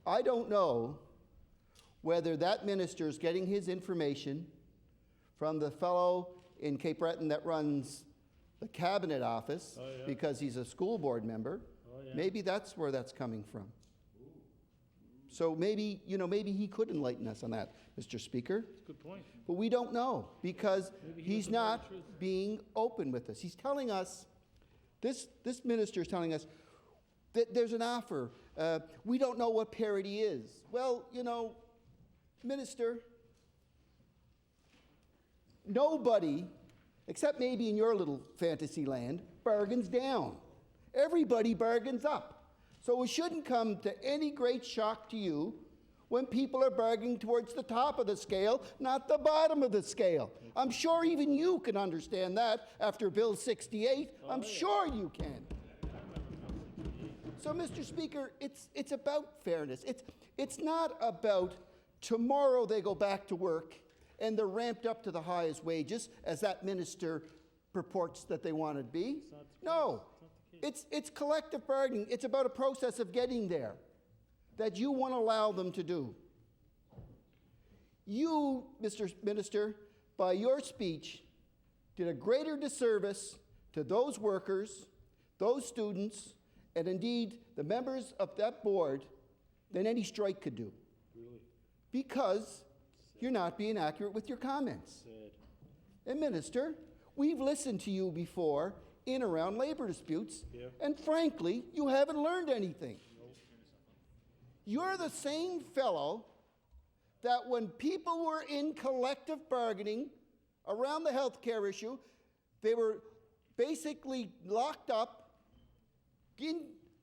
I don't know whether that minister is getting his information from the fellow in Cape Breton that runs the cabinet office because he's a school board member. Maybe that's where that's coming from. So maybe, maybe he could enlighten us on that, Mr. Speaker. That's a good point. But we don't know because he's not being open with us. He's telling us, this minister is telling us that there's an offer. We don't know what parity is. Well, Minister, nobody, except maybe in your little fantasy land, bargains down. Everybody bargains up. So it shouldn't come to any great shock to you when people are bargaining towards the top of the scale, not the bottom of the scale. I'm sure even you can understand that after Bill 68. I'm sure you can. So, Mr. Speaker, it's about fairness. It's not about tomorrow they go back to work and they're ramped up to the highest wages, as that minister purports that they want to be. No, it's collective bargaining. It's about a process of getting there that you want to allow them to do. You, Mr. Minister, by your speech, did a greater disservice to those workers, those students, and indeed the members of that board than any strike could do. Really? Because you're not being accurate with your comments. And Minister, we've listened to you before in around labor disputes, and frankly, you haven't learned anything. You're the same fellow that when people were in collective bargaining around the health care issue, they were basically locked up,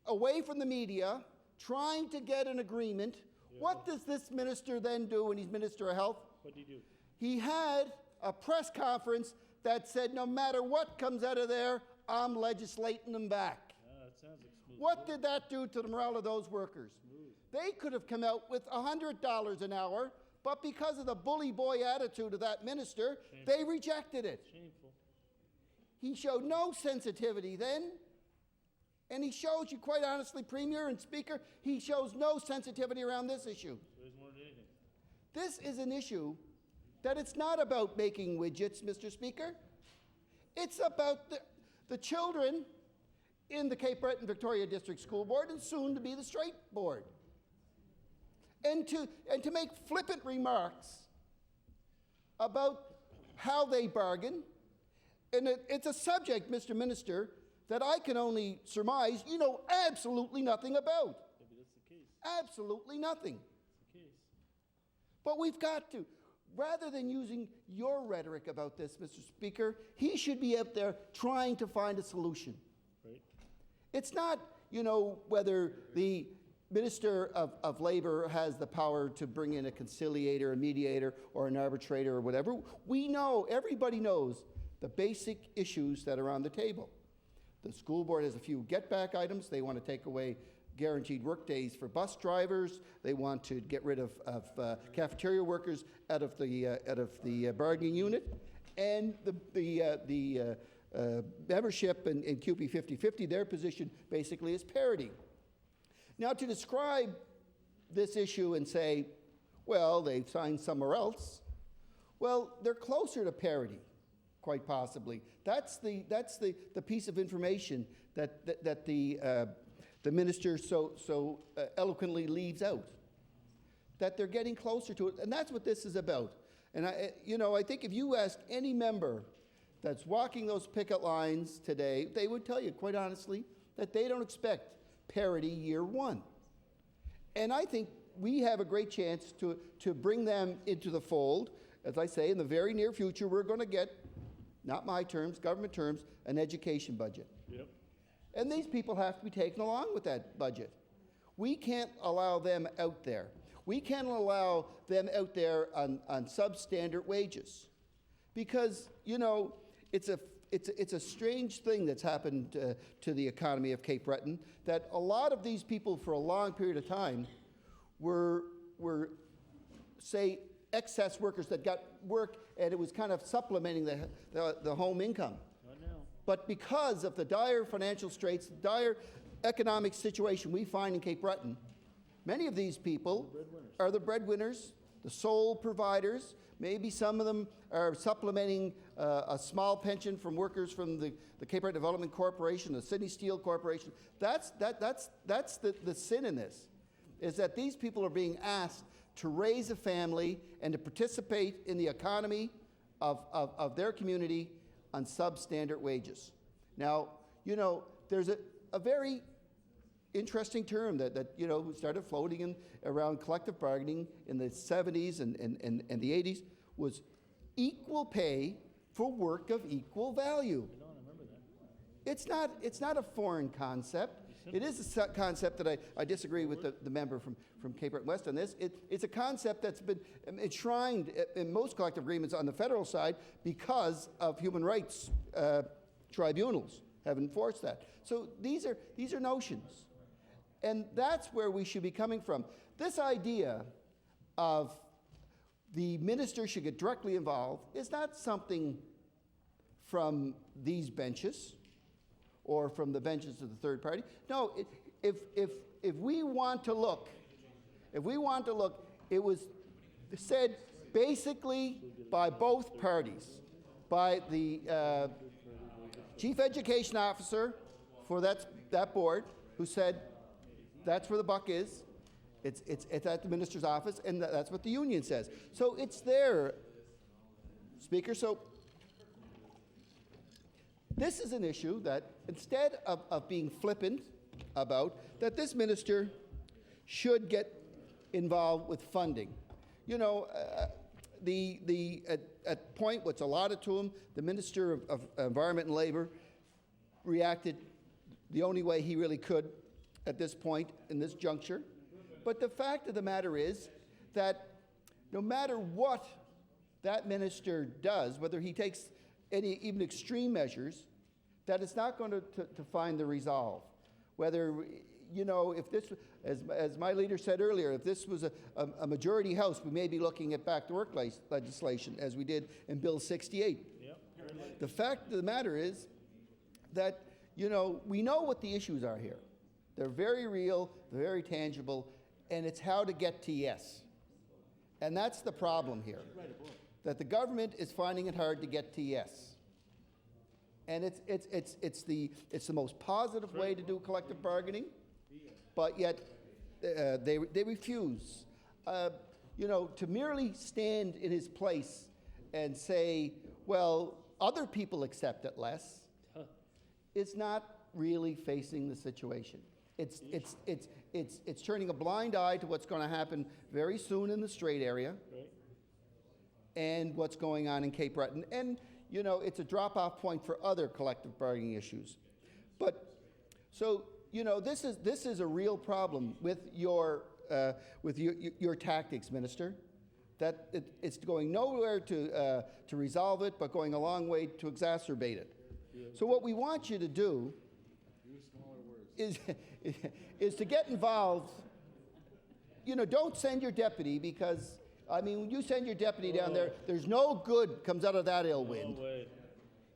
away from the media, trying to get an agreement. What does this minister then do when he's Minister of Health? What did he do? He had a press conference that said, no matter what comes out of there, I'm legislating them back. That sounds like smooth. What did that do to the morale of those workers? They could have come out with $100 an hour, but because of the bully boy attitude of that minister, they rejected it. Shameful. He showed no sensitivity then, and he shows you, quite honestly, Premier and Speaker, he shows no sensitivity around this issue. This is an issue that it's not about making widgets, Mr. Speaker. It's about the children in the Cape Breton Victoria District School Board and soon to be the Strait Board. And to make flippant remarks about how they bargain, and it's a subject, Mr. Minister, that I can only surmise you know absolutely nothing about. Yeah, but that's the case. Absolutely nothing. That's the case. But we've got to, rather than using your rhetoric about this, Mr. Speaker, he should be out there trying to find a solution. Right. It's not, whether the Minister of Labor has the power to bring in a conciliator, a mediator, or an arbitrator, or whatever. We know, everybody knows, the basic issues that are on the table. The school board has a few get-back items. They want to take away guaranteed work days for bus drivers. They want to get rid of cafeteria workers out of the bargaining unit. And the membership in QP 50/50, their position basically is parity. Now, to describe this issue and say, well, they've signed somewhere else, well, they're closer to parity, quite possibly. That's the piece of information that the minister so eloquently leaves out, that they're getting closer to it, and that's what this is about. And I think if you ask any member that's walking those picket lines today, they would tell you, quite honestly, that they don't expect parity year one. And I think we have a great chance to bring them into the fold. As I say, in the very near future, we're going to get, not my terms, government terms, an education budget. Yep. And these people have to be taken along with that budget. We can't allow them out there. We can't allow them out there on substandard wages. Because, it's a strange thing that's happened to the economy of Cape Breton, that a lot of these people for a long period of time were say, excess workers that got work and it was kind of supplementing the home income. Not now. But because of the dire financial straits, the dire economic situation we find in Cape Breton, many of these people are the breadwinners the sole providers. Maybe some of them are supplementing a small pension from workers from the Cape Breton Development Corporation, the Sydney Steel Corporation. That's the sin in this, is that these people are being asked to raise a family and to participate in the economy of their community on substandard wages. Now, you know, there's a very interesting term that you know, started floating around collective bargaining in the 70s and the 80s, was equal pay for work of equal value. It's not a foreign concept. It is a concept that I disagree with the member from Cape Breton West on this. It's a concept that's been enshrined in most collective agreements on the federal side because of human rights tribunals have enforced that. So these are notions. And that's where we should be coming from. This idea of the minister should get directly involved is not something from these benches or from the benches of the third party. No, if we want to look, it was said basically by both parties, by the chief education officer for that board, who said that's where the buck is. It's at the minister's office, and that's what the union says. So it's there, Speaker. So this is an issue that instead of being flippant about, that this minister should get involved with funding. You know, at point what's allotted to him, the Minister of Environment and Labour reacted the only way he really could at this point in this juncture. But the fact of the matter is that no matter what that minister does, whether he takes any even extreme measures, that it's not going to find the resolve. Whether, you know, if this, as my leader said earlier, if this was a majority house, we may be looking at back to work legislation as we did in Bill 68. Yep. The fact of the matter is that, you know, we know what the issues are here. They're very real, they're very tangible, and it's how to get to yes. And that's the problem here, that the government is finding it hard to get to yes. And it's the most positive way to do collective bargaining, but yet they refuse. You know, to merely stand in his place and say, well, other people accept it less, is not really facing the situation. It's turning a blind eye to what's going to happen very soon in the Strait area, and what's going on in Cape Breton. And, you know, it's a drop-off point for other collective bargaining issues. But, so, you know, this is a real problem with your tactics, Minister, that it's going nowhere to resolve it, but going a long way to exacerbate it. So what we want you to do is to get involved. You know, don't send your deputy, because, I mean, when you send your deputy down there, there's no good comes out of that ill wind.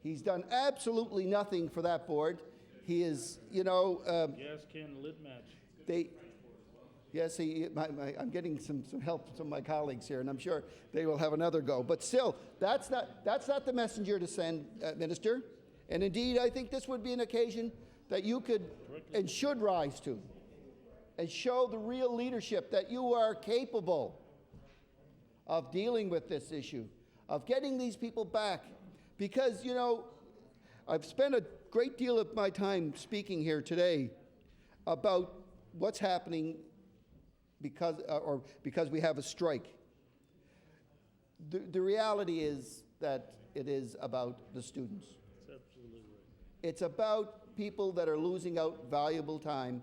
He's done absolutely nothing for that board. He is, you know... Gas can lid match. Yes, I'm getting some help from some of my colleagues here, and I'm sure they will have another go. But still, that's not the messenger to send, Minister. And indeed, I think this would be an occasion that you could and should rise to and show the real leadership that you are capable of dealing with this issue, of getting these people back. Because, you know, I've spent a great deal of my time speaking here today about what's happening because we have a strike. The reality is that it is about the students. That's absolutely right. It's about people that are losing out valuable time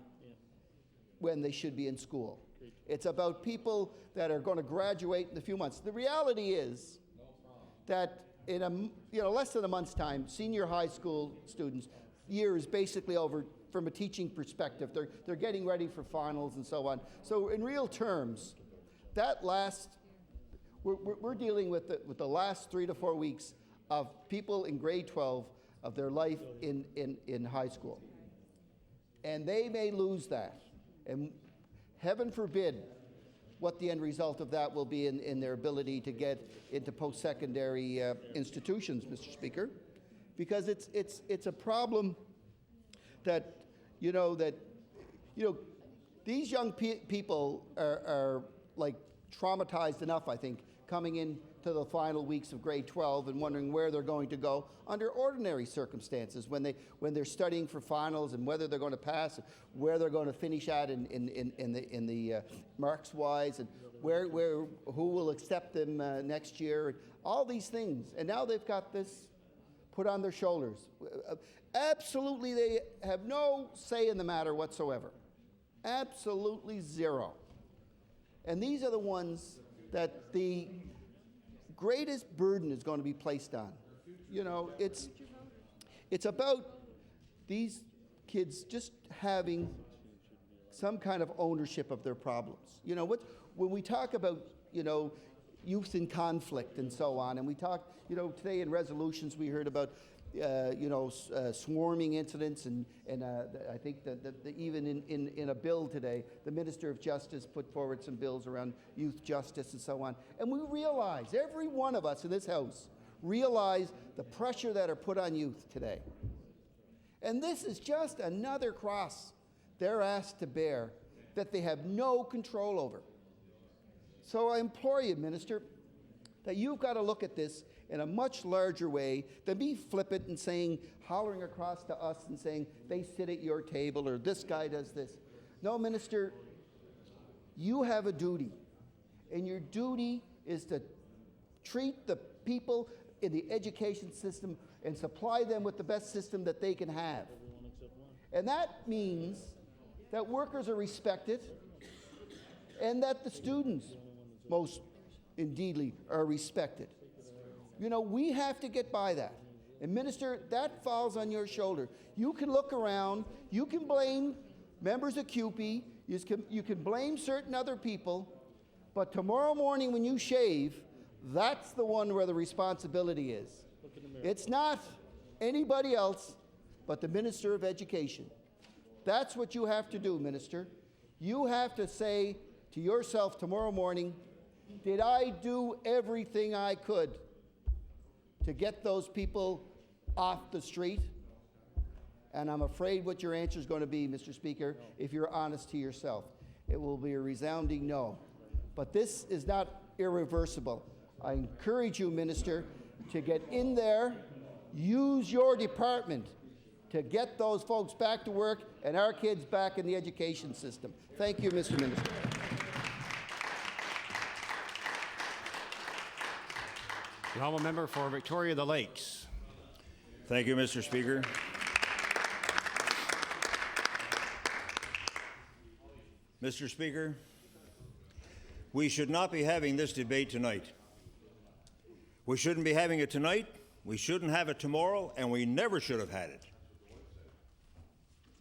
when they should be in school. It's about people that are going to graduate in a few months. The reality is that in less than a month's time, senior high school students' year is basically over from a teaching perspective. They're getting ready for finals and so on. So in real terms, we're dealing with the last 3 to 4 weeks of people in grade 12 of their life in high school. And they may lose that. And heaven forbid what the end result of that will be in their ability to get into post-secondary institutions, Mr. Speaker, because it's a problem that these young people are like traumatized enough, I think, coming into the final weeks of grade 12 and wondering where they're going to go under ordinary circumstances when they're studying for finals and whether they're going to pass, where they're going to finish at in the marks wise, and who will accept them next year, and all these things. And now they've got this put on their shoulders. Absolutely, they have no say in the matter whatsoever. Absolutely zero. And these are the ones that the greatest burden is going to be placed on. It's about these kids just having some kind of ownership of their problems. When we talk about, youth in conflict and so on, and we talk, today in resolutions we heard about swarming incidents, and I think that even in a bill today, the Minister of Justice put forward some bills around youth justice and so on. And we realize, every one of us in this House realize the pressure that are put on youth today. And this is just another cross they're asked to bear that they have no control over. So I implore you, Minister, that you've got to look at this in a much larger way than be flippant and hollering across to us and saying, they sit at your table or this guy does this. No, Minister, you have a duty, and your duty is to treat the people in the education system and supply them with the best system that they can have. And that means that workers are respected and that the students, most indeedly, are respected. We have to get by that. And Minister, that falls on your shoulder. You can look around, you can blame members of CUPE, you can blame certain other people, but tomorrow morning when you shave, that's the one where the responsibility is. It's not anybody else but the Minister of Education. That's what you have to do, Minister. You have to say to yourself tomorrow morning, did I do everything I could to get those people off the street? And I'm afraid what your answer is going to be, Mr. Speaker, if you're honest to yourself. It will be a resounding no. But this is not irreversible. I encourage you, Minister, to get in there, use your department to get those folks back to work and our kids back in the education system. Thank you, Mr. Minister. The honourable member for Victoria the Lakes. Thank you, Mr. Speaker. Mr. Speaker, we should not be having this debate tonight. We shouldn't be having it tonight, we shouldn't have it tomorrow, and we never should have had it.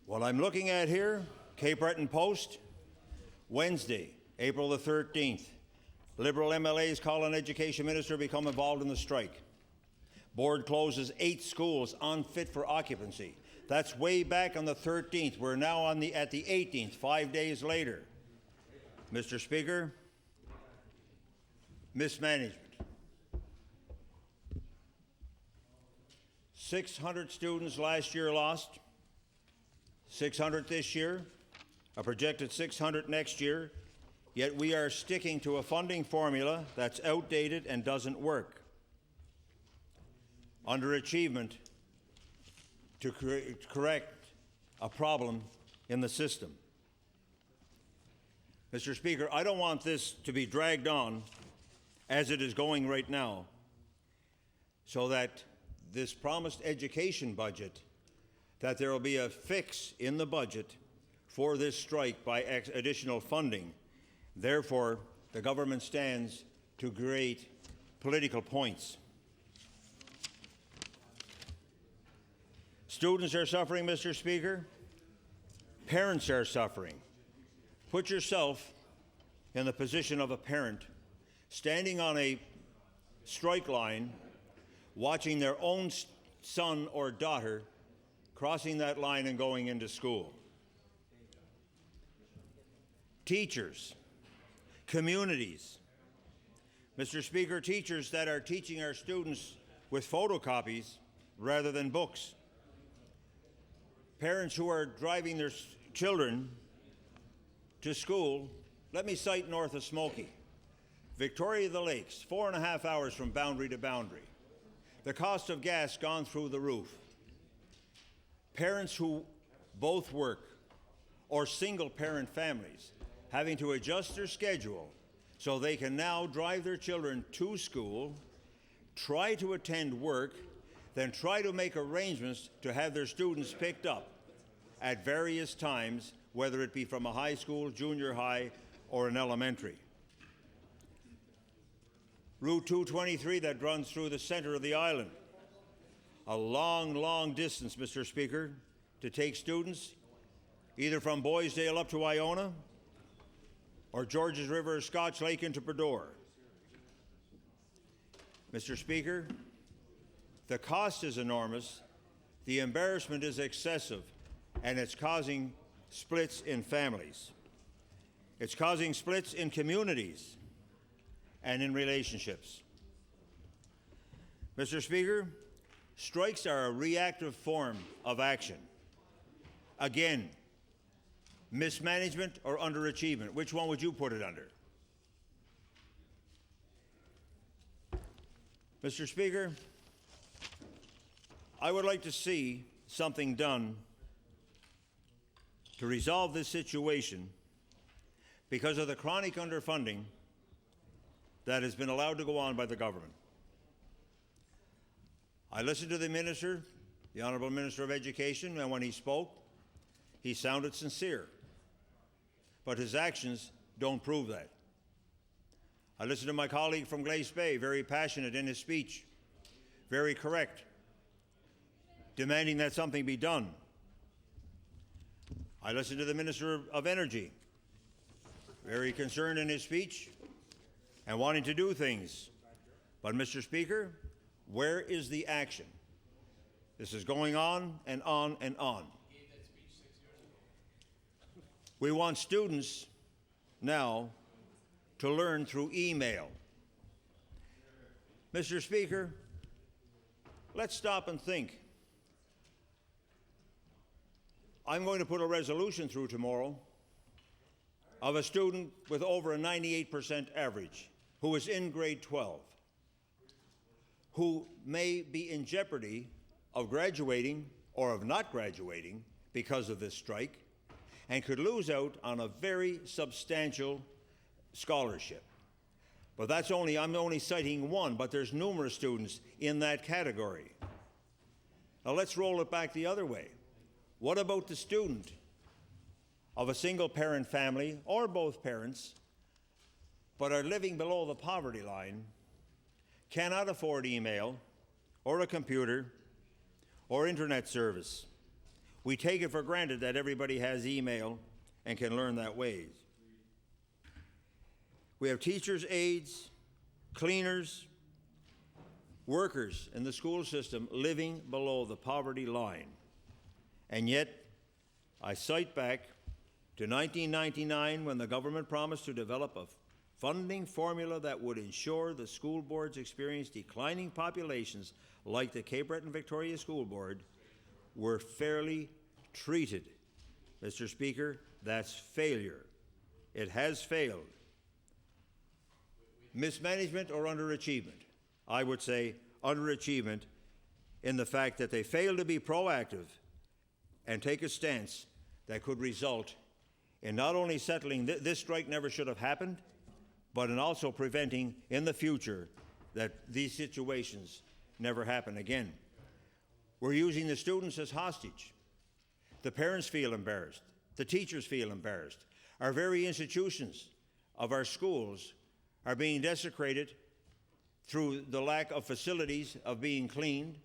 What I'm looking at here, Cape Breton Post, Wednesday, April the 13th. Liberal MLAs call on Education Minister become involved in the strike. Board closes 8 schools unfit for occupancy. That's way back on the 13th. We're now at the 18th, 5 days later. Mr. Speaker, mismanagement. 600 students last year lost, 600 this year, a projected 600 next year, yet we are sticking to a funding formula that's outdated and doesn't work. Underachievement to correct a problem in the system. Mr. Speaker, I don't want this to be dragged on as it is going right now, so that this promised education budget, that there will be a fix in the budget for this strike by additional funding. Therefore, the government stands to create political points. Students are suffering, Mr. Speaker. Parents are suffering. Put yourself in the position of a parent standing on a strike line, watching their own son or daughter crossing that line and going into school. Teachers communities. Mr. Speaker, teachers that are teaching our students with photocopies rather than books. Parents who are driving their children to school. Let me cite north of Smoky. Victoria the Lakes, 4.5 hours from boundary to boundary. The cost of gas gone through the roof. Parents who both work or single parent families having to adjust their schedule so they can now drive their children to school, try to attend work, then try to make arrangements to have their students picked up at various times, whether it be from a high school, junior high, or an elementary. Route 223 that runs through the center of the island. A long, long distance, Mr. Speaker, to take students either from Boysdale up to Iona or Georges River or Scotch Lake into Perdore. Mr. Speaker, the cost is enormous, the embarrassment is excessive, and it's causing splits in families. It's causing splits in communities and in relationships. Mr. Speaker, strikes are a reactive form of action. Again, mismanagement or underachievement, which one would you put it under? Mr. Speaker, I would like to see something done to resolve this situation because of the chronic underfunding that has been allowed to go on by the government. I listened to the Minister, the Honourable Minister of Education, and when he spoke, he sounded sincere. But his actions don't prove that. I listened to my colleague from Glace Bay, very passionate in his speech, very correct, demanding that something be done. I listened to the Minister of Energy, very concerned in his speech and wanting to do things. But, Mr. Speaker, where is the action? This is going on and on and on. We want students now to learn through email. Mr. Speaker, let's stop and think. I'm going to put a resolution through tomorrow of a student with over a 98% average who is in grade 12, who may be in jeopardy of graduating or of not graduating because of this strike, and could lose out on a very substantial scholarship. But I'm only citing one, but there's numerous students in that category. Now let's roll it back the other way. What about the student of a single parent family or both parents, but are living below the poverty line, cannot afford email or a computer or internet service? We take it for granted that everybody has email and can learn that way. We have teachers, aides, cleaners, workers in the school system living below the poverty line. And yet, I cite back to 1999 when the government promised to develop a funding formula that would ensure the school boards experience declining populations like the Cape Breton Victoria School Board were fairly treated. Mr. Speaker, that's failure. It has failed. Mismanagement or underachievement? I would say underachievement in the fact that they failed to be proactive and take a stance that could result in not only settling this strike never should have happened, but in also preventing in the future that these situations never happen again. We're using the students as hostage. The parents feel embarrassed. The teachers feel embarrassed. Our very institutions of our schools are being desecrated through the lack of facilities of being cleaned.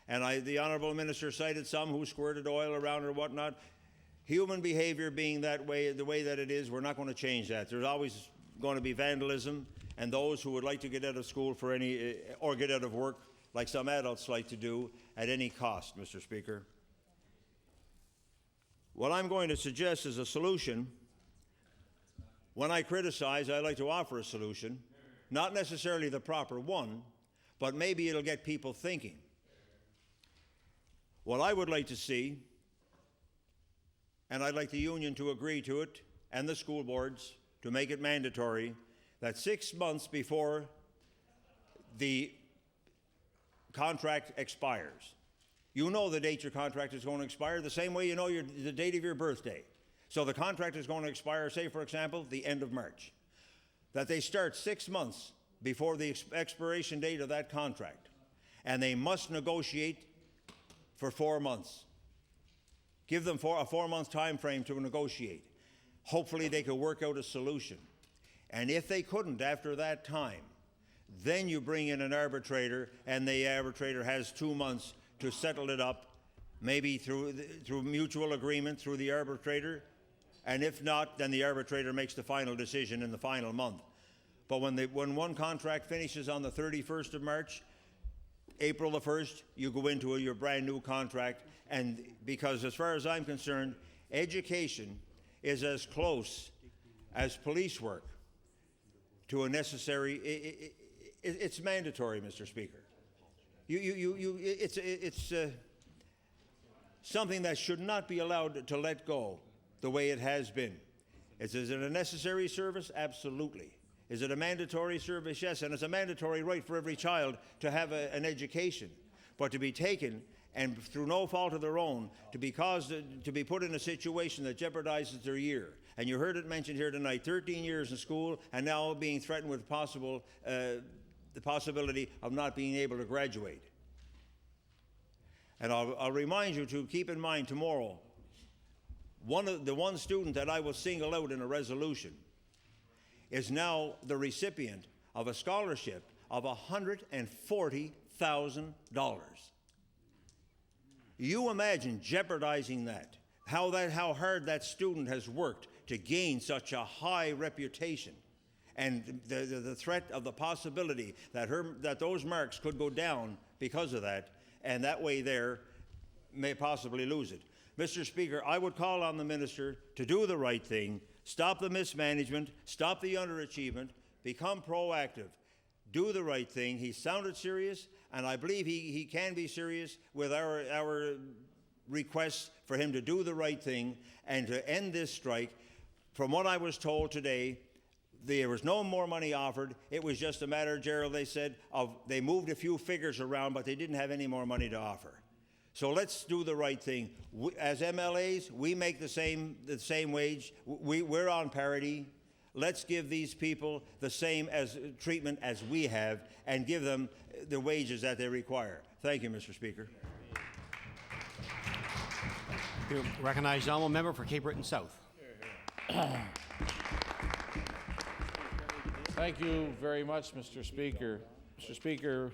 And the Honourable Minister cited some who squirted oil around or whatnot. Human behavior being that way, the way that it is, we're not going to change that. There's always going to be vandalism, and those who would like to get out of school for or get out of work, like some adults like to do, at any cost, Mr. Speaker. What I'm going to suggest as a solution When I criticize, I like to offer a solution, not necessarily the proper one, but maybe it'll get people thinking. What I would like to see, and I'd like the union to agree to it, and the school boards, to make it mandatory, that 6 months before the contract expires, you know the date your contract is going to expire, the same way you know the date of your birthday. So the contract is going to expire, say, for example, the end of March. That they start 6 months before the expiration date of that contract, and they must negotiate for 4 months. Give them a 4-month time frame to negotiate. Hopefully they could work out a solution. And if they couldn't after that time, then you bring in an arbitrator, and the arbitrator has 2 months to settle it up, maybe through mutual agreement through the arbitrator. And if not, then the arbitrator makes the final decision in the final month. But when one contract finishes on the 31st of March, April the 1st, you go into your brand new contract. And because as far as I'm concerned, education is as close as police work to a necessary, it's mandatory, Mr. Speaker. It's something that should not be allowed to let go the way it has been. Is it a necessary service? Absolutely. Is it a mandatory service? Yes, and it's a mandatory right for every child to have an education. But to be taken, and through no fault of their own, to be put in a situation that jeopardizes their year. And you heard it mentioned here tonight, 13 years in school, and now being threatened with the possibility of not being able to graduate. And I'll remind you to keep in mind tomorrow, the one student that I will single out in a resolution is now the recipient of a scholarship of $140,000. You imagine jeopardizing that, how hard that student has worked to gain such a high reputation, and the threat of the possibility that those marks could go down because of that, and that way there may possibly lose it. Mr. Speaker, I would call on the minister to do the right thing, stop the mismanagement, stop the underachievement, become proactive, do the right thing. He sounded serious, and I believe he can be serious with our requests for him to do the right thing and to end this strike. From what I was told today, there was no more money offered. It was just a matter, Gerald, they said, they moved a few figures around, but they didn't have any more money to offer. So let's do the right thing. As MLAs, we make the same wage. We're on parity. Let's give these people the same treatment as we have, and give them the wages that they require. Thank you, Mr. Speaker. Recognize the honourable member for Cape Breton South. Thank you very much, Mr. Speaker. Mr. Speaker,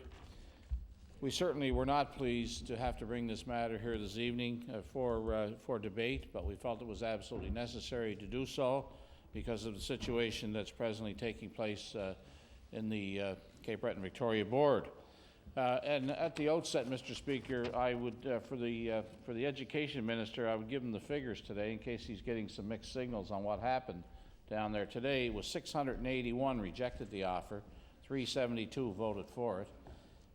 we certainly were not pleased to have to bring this matter here this evening for debate, but we felt it was absolutely necessary to do so because of the situation that's presently taking place in the Cape Breton Victoria Board. And at the outset, Mr. Speaker, I would, for the Education Minister, I would give him the figures today in case he's getting some mixed signals on what happened down there today. It was 681 rejected the offer, 372 voted for it,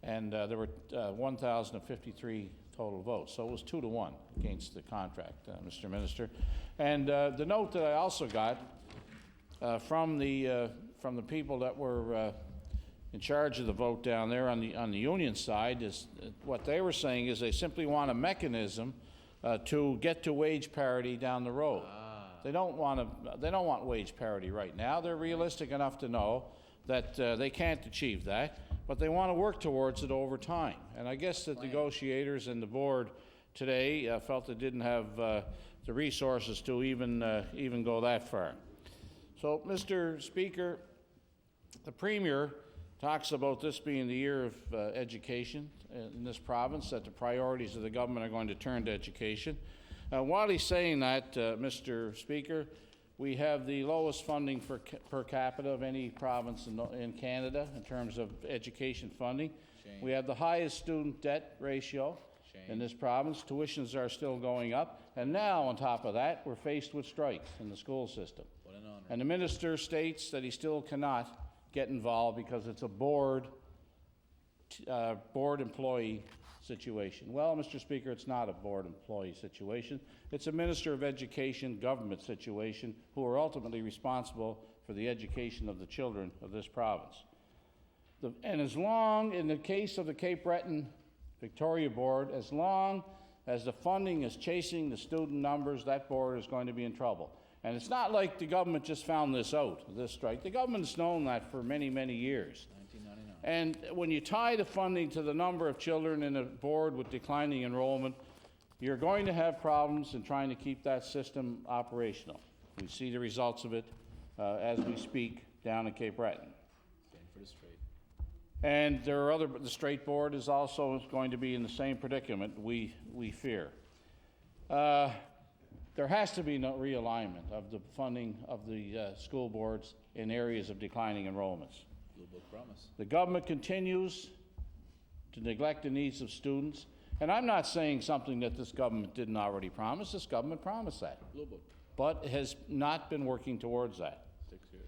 and there were 1,053 total votes. So it was 2-1 against the contract, Mr. Minister. And the note that I also got from the people that were in charge of the vote down there on the union side is what they were saying is they simply want a mechanism to get to wage parity down the road. They don't want wage parity right now. They're realistic enough to know that they can't achieve that, but they want to work towards it over time. And I guess the negotiators and the board today felt they didn't have the resources to even go that far. So, Mr. Speaker, the Premier talks about this being the year of education in this province, that the priorities of the government are going to turn to education. While he's saying that, Mr. Speaker, we have the lowest funding per capita of any province in Canada in terms of education funding. We have the highest student debt ratio. in this province. Tuitions are still going up. And now, on top of that, we're faced with strikes in the school system. What an honor. And the minister states that he still cannot get involved because it's a board employee situation. Well, Mr. Speaker, it's not a board employee situation. It's a Minister of Education government situation who are ultimately responsible for the education of the children of this province. And as long, in the case of the Cape Breton Victoria Board, as long as the funding is chasing the student numbers, that board is going to be in trouble. And it's not like the government just found this out, this strike. The government's known that for many, many years. 1999. And when you tie the funding to the number of children in a board with declining enrollment, you're going to have problems in trying to keep that system operational. We see the results of it as we speak down in Cape Breton. Stand for the straight. And there are the Straight Board is also going to be in the same predicament, we fear. There has to be no realignment of the funding of the school boards in areas of declining enrollments. Blue Book promise. The government continues to neglect the needs of students, and I'm not saying something that this government didn't already promise. This government promised that, Blue Book. but has not been working towards that. 6 years.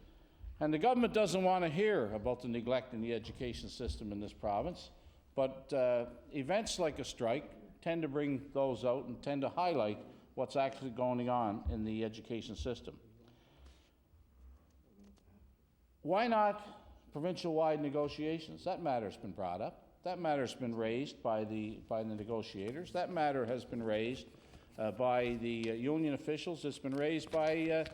And the government doesn't want to hear about the neglect in the education system in this province, but events like a strike tend to bring those out and tend to highlight what's actually going on in the education system. Why not provincial-wide negotiations? That matter's been brought up. That matter's been raised by the negotiators. That matter has been raised by the union officials. It's been raised by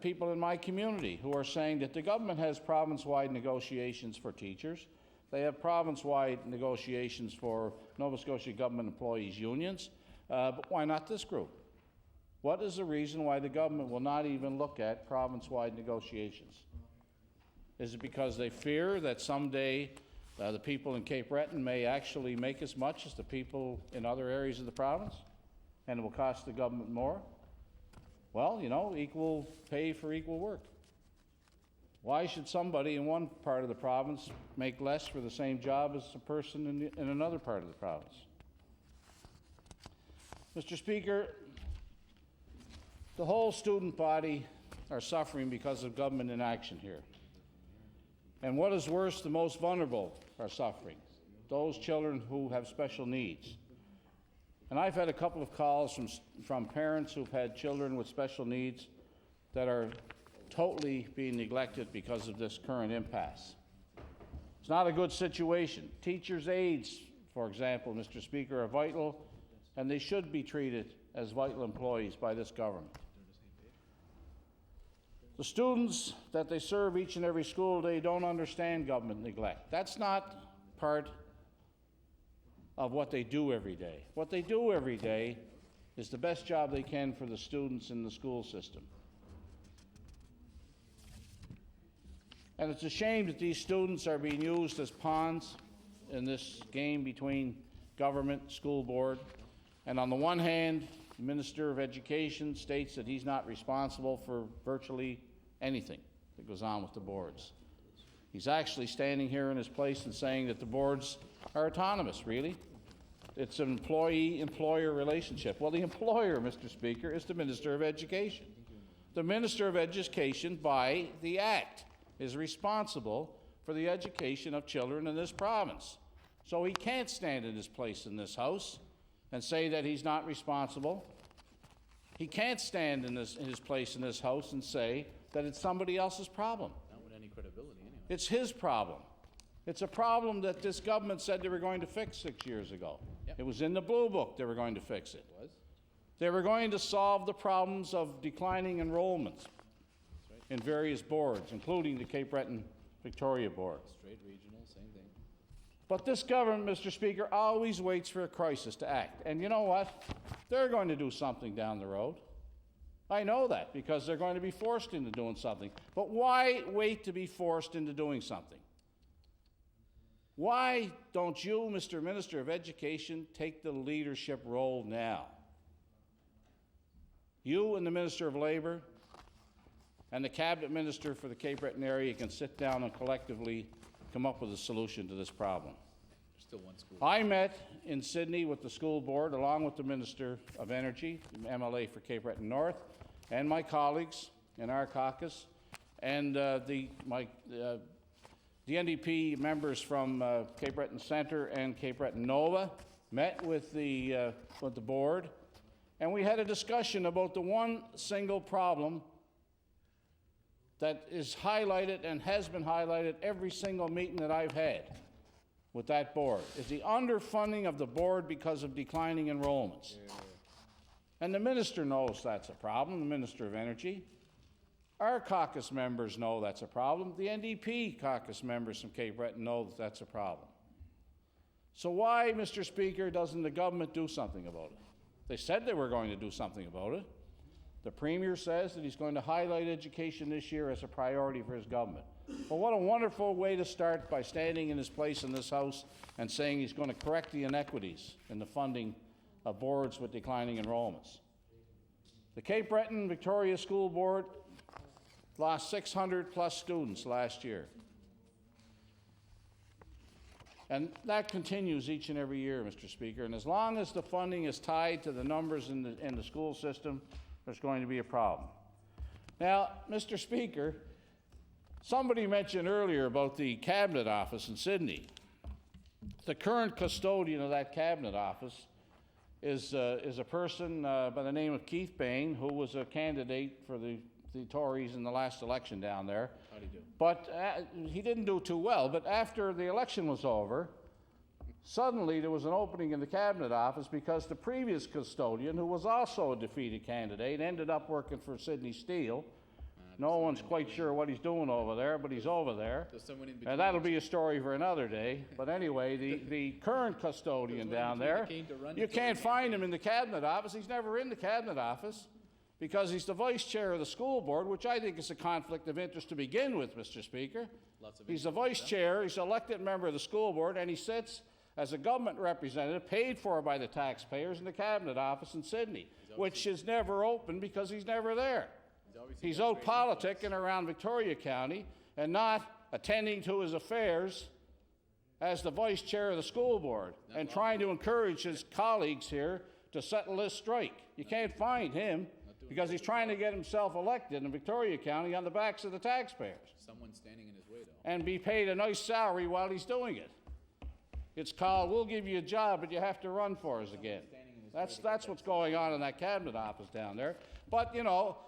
people in my community who are saying that the government has province-wide negotiations for teachers. They have province-wide negotiations for Nova Scotia government employees' unions. But why not this group? What is the reason why the government will not even look at province-wide negotiations? Is it because they fear that someday the people in Cape Breton may actually make as much as the people in other areas of the province, and it will cost the government more? Well, you know, equal pay for equal work. Why should somebody in one part of the province make less for the same job as a person in another part of the province? Mr. Speaker, the whole student body are suffering because of government inaction here. And what is worse, the most vulnerable are suffering, those children who have special needs. And I've had a couple of calls from parents who've had children with special needs that are totally being neglected because of this current impasse. It's not a good situation. Teachers' aides, for example, Mr. Speaker, are vital, and they should be treated as vital employees by this government. The students that they serve each and every school day don't understand government neglect. That's not part of what they do every day. What they do every day is the best job they can for the students in the school system. And it's a shame that these students are being used as pawns in this game between government, school board. And on the one hand, the Minister of Education states that he's not responsible for virtually anything that goes on with the boards. He's actually standing here in his place and saying that the boards are autonomous, really. It's an employee-employer relationship. Well, the employer, Mr. Speaker, is the Minister of Education. The Minister of Education, by the Act, is responsible for the education of children in this province. So he can't stand in his place in this House and say that he's not responsible. He can't stand in his place in this House and say that it's somebody else's problem. Not with any credibility, anyway. It's his problem. It's a problem that this government said they were going to fix 6 years ago. Yep. It was in the Blue Book they were going to fix it. Was? They were going to solve the problems of declining enrollment in various boards, including the Cape Breton Victoria Board. Straight regional, same thing. But this government, Mr. Speaker, always waits for a crisis to act. And you know what? They're going to do something down the road. I know that because they're going to be forced into doing something. But why wait to be forced into doing something? Why don't you, Mr. Minister of Education, take the leadership role now? You and the Minister of Labor and the Cabinet Minister for the Cape Breton area can sit down and collectively come up with a solution to this problem. I met in Sydney with the school board, along with the Minister of Energy, MLA for Cape Breton North, and my colleagues in our caucus, and the NDP members from Cape Breton Centre and Cape Breton Nova met with the board, and we had a discussion about the one single problem that is highlighted and has been highlighted every single meeting that I've had with that board, is the underfunding of the board because of declining enrollments. And the minister knows that's a problem, the Minister of Energy. Our caucus members know that's a problem. The NDP caucus members from Cape Breton know that that's a problem. So why, Mr. Speaker, doesn't the government do something about it? They said they were going to do something about it. The Premier says that he's going to highlight education this year as a priority for his government. Well, what a wonderful way to start, by standing in his place in this House and saying he's going to correct the inequities in the funding of boards with declining enrollments. The Cape Breton Victoria School Board lost 600 plus students last year. And that continues each and every year, Mr. Speaker. And as long as the funding is tied to the numbers in the school system, there's going to be a problem. Now, Mr. Speaker, somebody mentioned earlier about the Cabinet Office in Sydney. The current custodian of that Cabinet Office is a person by the name of Keith Bain, who was a candidate for the Tories in the last election down there. How'd he do? But he didn't do too well. But after the election was over, suddenly there was an opening in the Cabinet Office because the previous custodian, who was also a defeated candidate, ended up working for Sydney Steel. No one's quite sure what he's doing over there, but he's over there. And that'll be a story for another day. But anyway, the current custodian down there, you can't find him in the Cabinet Office. He's never in the Cabinet Office because he's the vice chair of the school board, which I think is a conflict of interest to begin with, Mr. Speaker. He's the vice chair, he's an elected member of the school board, and he sits as a government representative paid for by the taxpayers in the Cabinet Office in Sydney, which is never open because he's never there. He's out politicking around Victoria County and not attending to his affairs as the vice chair of the school board and trying to encourage his colleagues here to settle this strike. You can't find him because he's trying to get himself elected in Victoria County on the backs of the taxpayers. Someone's standing in his way, though. And be paid a nice salary while he's doing it. It's called, we'll give you a job, but you have to run for us again. That's what's going on in that Cabinet Office down there. But, you know,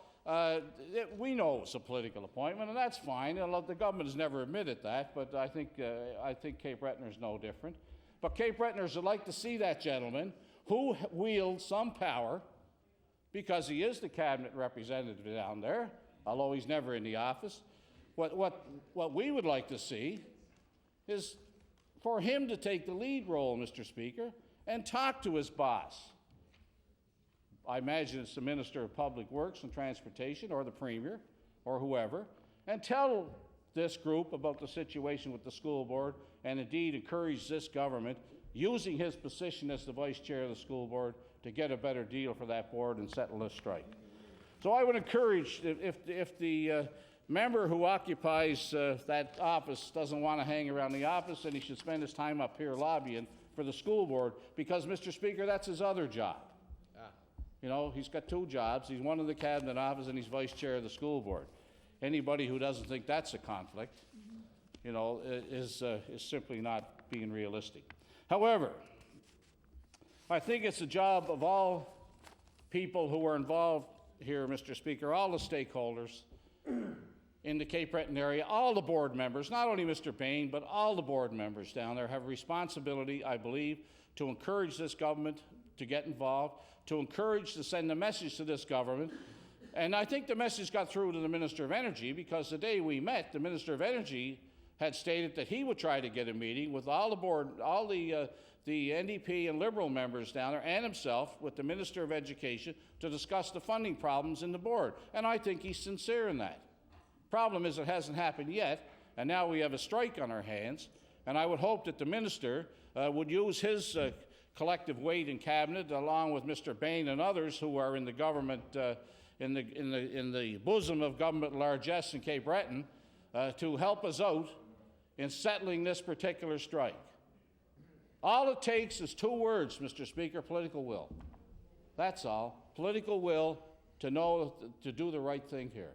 we know it's a political appointment, and that's fine. The government has never admitted that, but I think Cape Bretoners know different. But Cape Bretoners would like to see that gentleman who wields some power, because he is the cabinet representative down there, although he's never in the office. What we would like to see is for him to take the lead role, Mr. Speaker, and talk to his boss. I imagine it's the Minister of Public Works and Transportation, or the Premier, or whoever, and tell this group about the situation with the school board, and indeed encourage this government, using his position as the vice chair of the school board, to get a better deal for that board and settle this strike. So I would encourage, if the member who occupies that office doesn't want to hang around the office, then he should spend his time up here lobbying for the school board, because, Mr. Speaker, that's his other job. You know, he's got two jobs. He's one in the Cabinet Office and he's vice chair of the school board. Anybody who doesn't think that's a conflict, you know, is simply not being realistic. However, I think it's the job of all people who are involved here, Mr. Speaker, all the stakeholders in the Cape Breton area, all the board members, not only Mr. Bain, but all the board members down there have a responsibility, I believe, to encourage this government to get involved, to encourage to send a message to this government. And I think the message got through to the Minister of Energy, because the day we met, the Minister of Energy had stated that he would try to get a meeting with all the board, all the NDP and Liberal members down there, and himself, with the Minister of Education, to discuss the funding problems in the board. And I think he's sincere in that. Problem is, it hasn't happened yet, and now we have a strike on our hands. And I would hope that the minister would use his collective weight in cabinet, along with Mr. Bain and others who are in the government, in the bosom of government largesse in Cape Breton, to help us out in settling this particular strike. All it takes is 2 words, Mr. Speaker, political will. That's all. Political will to know to do the right thing here.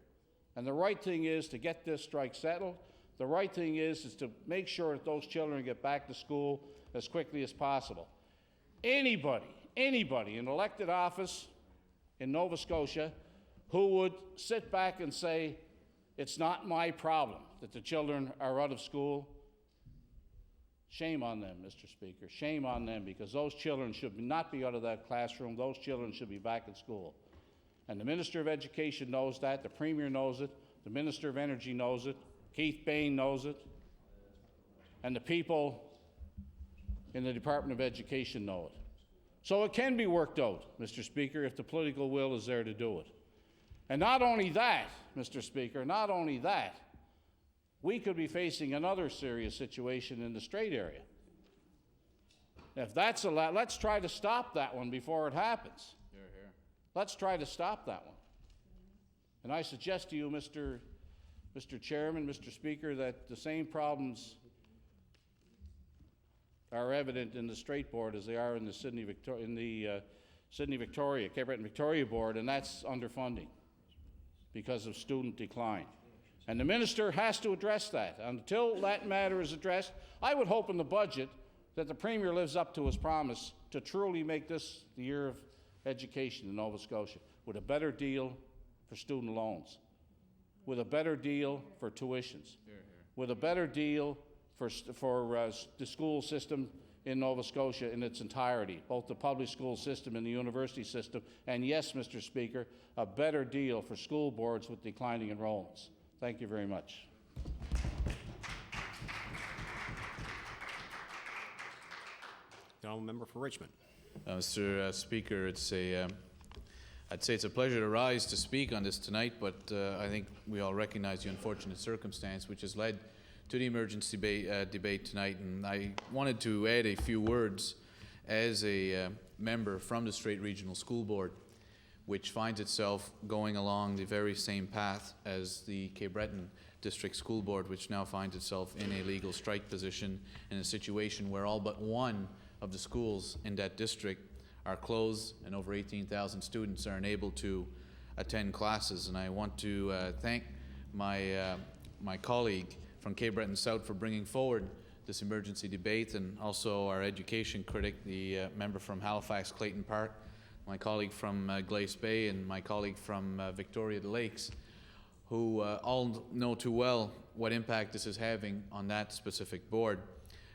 And the right thing is to get this strike settled. The right thing is to make sure that those children get back to school as quickly as possible. Anybody in elected office in Nova Scotia who would sit back and say, it's not my problem that the children are out of school, shame on them, Mr. Speaker. Shame on them, because those children should not be out of that classroom. Those children should be back in school. And the Minister of Education knows that. The Premier knows it. The Minister of Energy knows it. Keith Bain knows it. And the people in the Department of Education know it. So it can be worked out, Mr. Speaker, if the political will is there to do it. And not only that, Mr. Speaker, not only that, we could be facing another serious situation in the Strait area. If that's allowed, let's try to stop that one before it happens. Here, here. Let's try to stop that one. And I suggest to you, Mr. Chairman, Mr. Speaker, that the same problems are evident in the Strait Board as they are in the Sydney Victoria, Cape Breton Victoria Board, and that's underfunding because of student decline. And the minister has to address that. Until that matter is addressed, I would hope in the budget that the Premier lives up to his promise to truly make this the year of education in Nova Scotia, with a better deal for student loans, with a better deal for tuitions, with a better deal for the school system in Nova Scotia in its entirety, both the public school system and the university system, and yes, Mr. Speaker, a better deal for school boards with declining enrollments. Thank you very much. The honourable member for Richmond. Mr. Speaker, I'd say it's a pleasure to rise to speak on this tonight, but I think we all recognize the unfortunate circumstance which has led to the emergency debate tonight, and I wanted to add a few words as a member from the Strait Regional School Board, which finds itself going along the very same path as the Cape Breton District School Board, which now finds itself in a legal strike position in a situation where all but one of the schools in that district are closed and over 18,000 students are unable to attend classes. And I want to thank my colleague from Cape Breton South for bringing forward this emergency debate, and also our education critic, the member from Halifax Clayton Park, my colleague from Glace Bay, and my colleague from Victoria the Lakes, who all know too well what impact this is having on that specific board.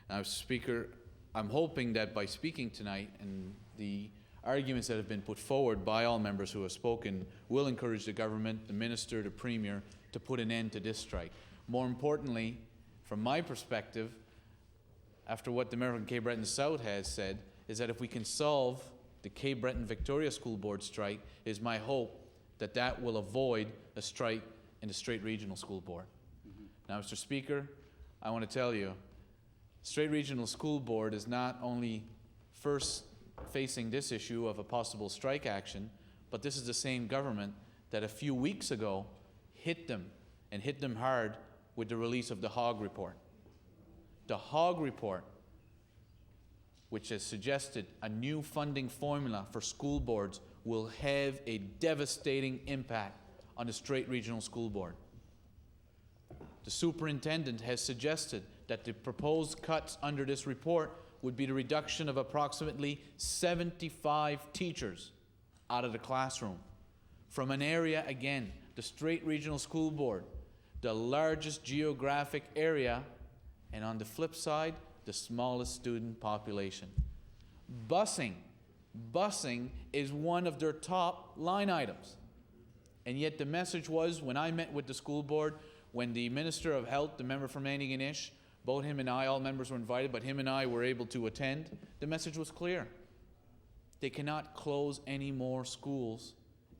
Now, Speaker, I'm hoping that by speaking tonight and the arguments that have been put forward by all members who have spoken will encourage the government, the minister, the premier to put an end to this strike. More importantly, from my perspective, after what the member from Cape Breton South has said, is that if we can solve the Cape Breton Victoria School Board strike, it is my hope that that will avoid a strike in the Strait Regional School Board. Now, Mr. Speaker, I want to tell you, Strait Regional School Board is not only first facing this issue of a possible strike action, but this is the same government that a few weeks ago hit them, and hit them hard, with the release of the Hogg Report. The Hogg Report, which has suggested a new funding formula for school boards, will have a devastating impact on the Strait Regional School Board. The superintendent has suggested that the proposed cuts under this report would be the reduction of approximately 75 teachers out of the classroom from an area, again, the Strait Regional School Board, the largest geographic area, and on the flip side, the smallest student population. Busing is one of their top line items. And yet the message was, when I met with the school board, when the Minister of Health, the member from Antigonish, both him and I, all members were invited, but him and I were able to attend, the message was clear. They cannot close any more schools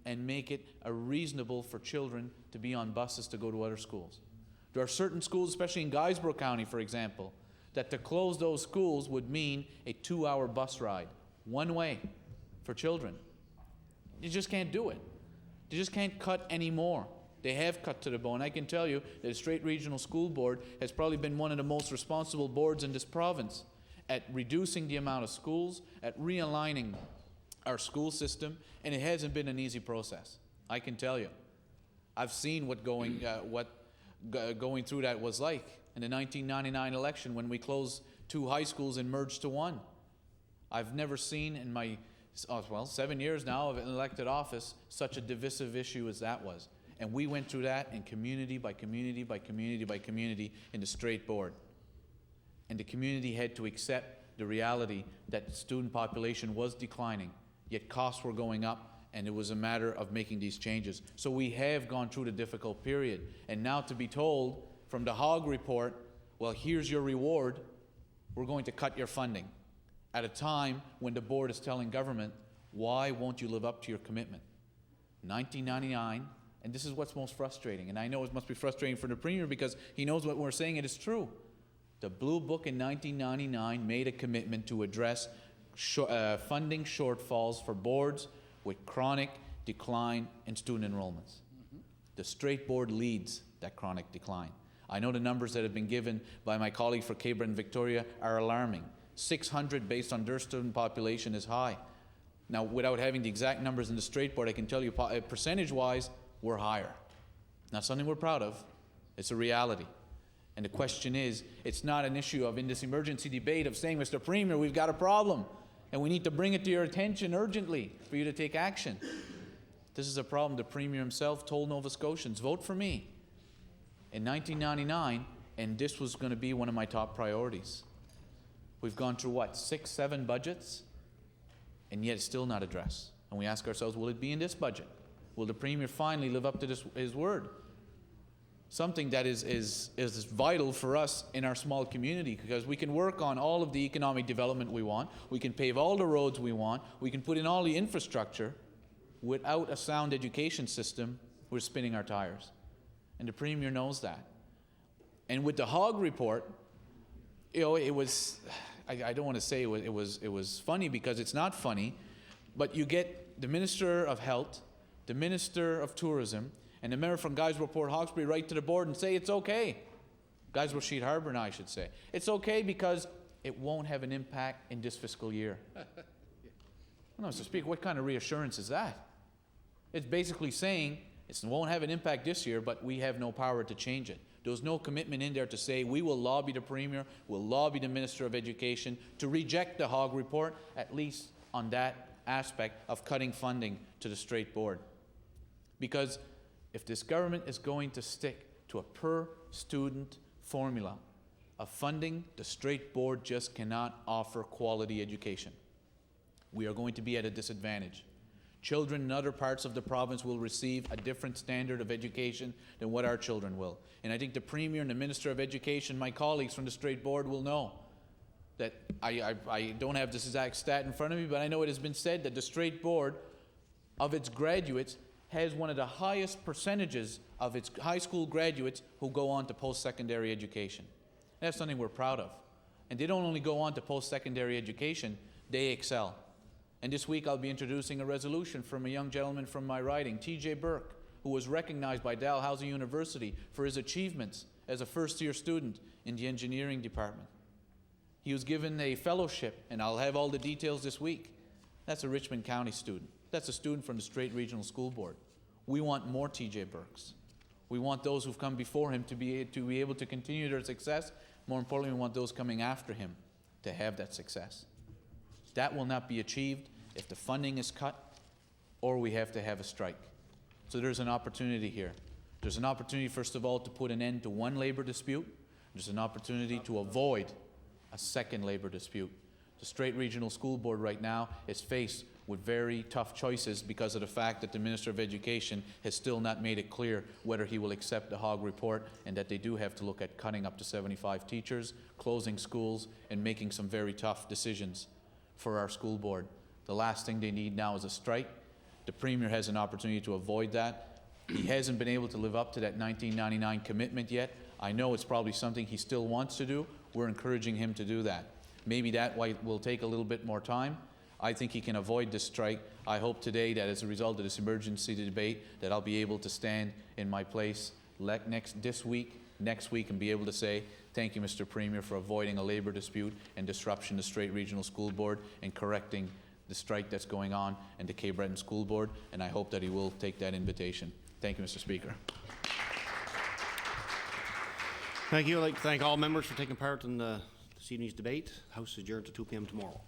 and make it reasonable for children to be on buses to go to other schools. There are certain schools, especially in Guysborough County, for example, that to close those schools would mean a 2-hour bus ride, one way, for children. You just can't do it. They just can't cut any more. They have cut to the bone. I can tell you that the Strait Regional School Board has probably been one of the most responsible boards in this province. at reducing the amount of schools, at realigning our school system, and it hasn't been an easy process. I can tell you. I've seen what going through that was like in the 1999 election when we closed 2 high schools and merged to 1. I've never seen in my 7 years now of an elected office such a divisive issue as that was. And we went through that in community by community by community by community in the straight board. And the community had to accept the reality that the student population was declining, yet costs were going up, and it was a matter of making these changes. So we have gone through the difficult period. And now to be told from the Hogg report, well, here's your reward, we're going to cut your funding, at a time when the board is telling government, why won't you live up to your commitment? 1999, and this is what's most frustrating, and I know it must be frustrating for the Premier because he knows what we're saying, and it's true. The Blue Book in 1999 made a commitment to address funding shortfalls for boards with chronic decline in student enrollments. The straight board leads that chronic decline. I know the numbers that have been given by my colleague for Cape Breton and Victoria are alarming. 600 based on their student population is high. Now, without having the exact numbers in the straight board, I can tell you percentage-wise, we're higher. Not something we're proud of, it's a reality. And the question is, it's not an issue of, in this emergency debate, of saying, Mr. Premier, we've got a problem, and we need to bring it to your attention urgently for you to take action. This is a problem the Premier himself told Nova Scotians, vote for me in 1999, and this was going to be one of my top priorities. We've gone through, what, 6, 7 budgets, and yet it's still not addressed. And we ask ourselves, will it be in this budget? Will the Premier finally live up to his word? Something that is vital for us in our small community, because we can work on all of the economic development we want, we can pave all the roads we want, we can put in all the infrastructure. Without a sound education system, we're spinning our tires. And the Premier knows that. And with the Hogg report, you know, it was, I don't want to say it was funny, because it's not funny, but you get the Minister of Health, the Minister of Tourism, and the member from Guysborough Port Hawkesbury write to the board and say it's okay. Guysborough Sheet Harbour now, I should say. It's okay because it won't have an impact in this fiscal year. No, Mr. Speaker, what kind of reassurance is that? It's basically saying it won't have an impact this year, but we have no power to change it. There was no commitment in there to say we will lobby the Premier, we'll lobby the Minister of Education to reject the Hogg report, at least on that aspect of cutting funding to the straight board. Because if this government is going to stick to a per-student formula of funding, the straight board just cannot offer quality education. We are going to be at a disadvantage. Children in other parts of the province will receive a different standard of education than what our children will. And I think the Premier and the Minister of Education, my colleagues from the straight board, will know that I don't have this exact stat in front of me, but I know it has been said that the straight board of its graduates has one of the highest percentages of its high school graduates who go on to post-secondary education. That's something we're proud of. And they don't only go on to post-secondary education, they excel. And this week I'll be introducing a resolution from a young gentleman from my riding, T.J. Burke, who was recognized by Dalhousie University for his achievements as a first-year student in the engineering department. He was given a fellowship, and I'll have all the details this week. That's a Richmond County student. That's a student from the Strait Regional School Board. We want more T.J. Burkes. We want those who've come before him to be able to continue their success. More importantly, we want those coming after him to have that success. That will not be achieved if the funding is cut or we have to have a strike. So there's an opportunity here. There's an opportunity, first of all, to put an end to one labor dispute. There's an opportunity to avoid a second labor dispute. The Strait Regional School Board right now is faced with very tough choices because of the fact that the Minister of Education has still not made it clear whether he will accept the Hogg report, and that they do have to look at cutting up to 75 teachers, closing schools, and making some very tough decisions for our school board. The last thing they need now is a strike. The Premier has an opportunity to avoid that. He hasn't been able to live up to that 1999 commitment yet. I know it's probably something he still wants to do. We're encouraging him to do that. Maybe that will take a little bit more time. I think he can avoid this strike. I hope today that as a result of this emergency debate that I'll be able to stand in my place next week, and be able to say Thank you, Mr. Premier, for avoiding a labour dispute and disruption to Strait Regional School Board and correcting the strike that's going on in the Cape Breton School Board, and I hope that he will take that invitation. Thank you, Mr. Speaker. Thank you. I'd like to thank all members for taking part in this evening's debate. House is adjourned to 2 p.m. tomorrow.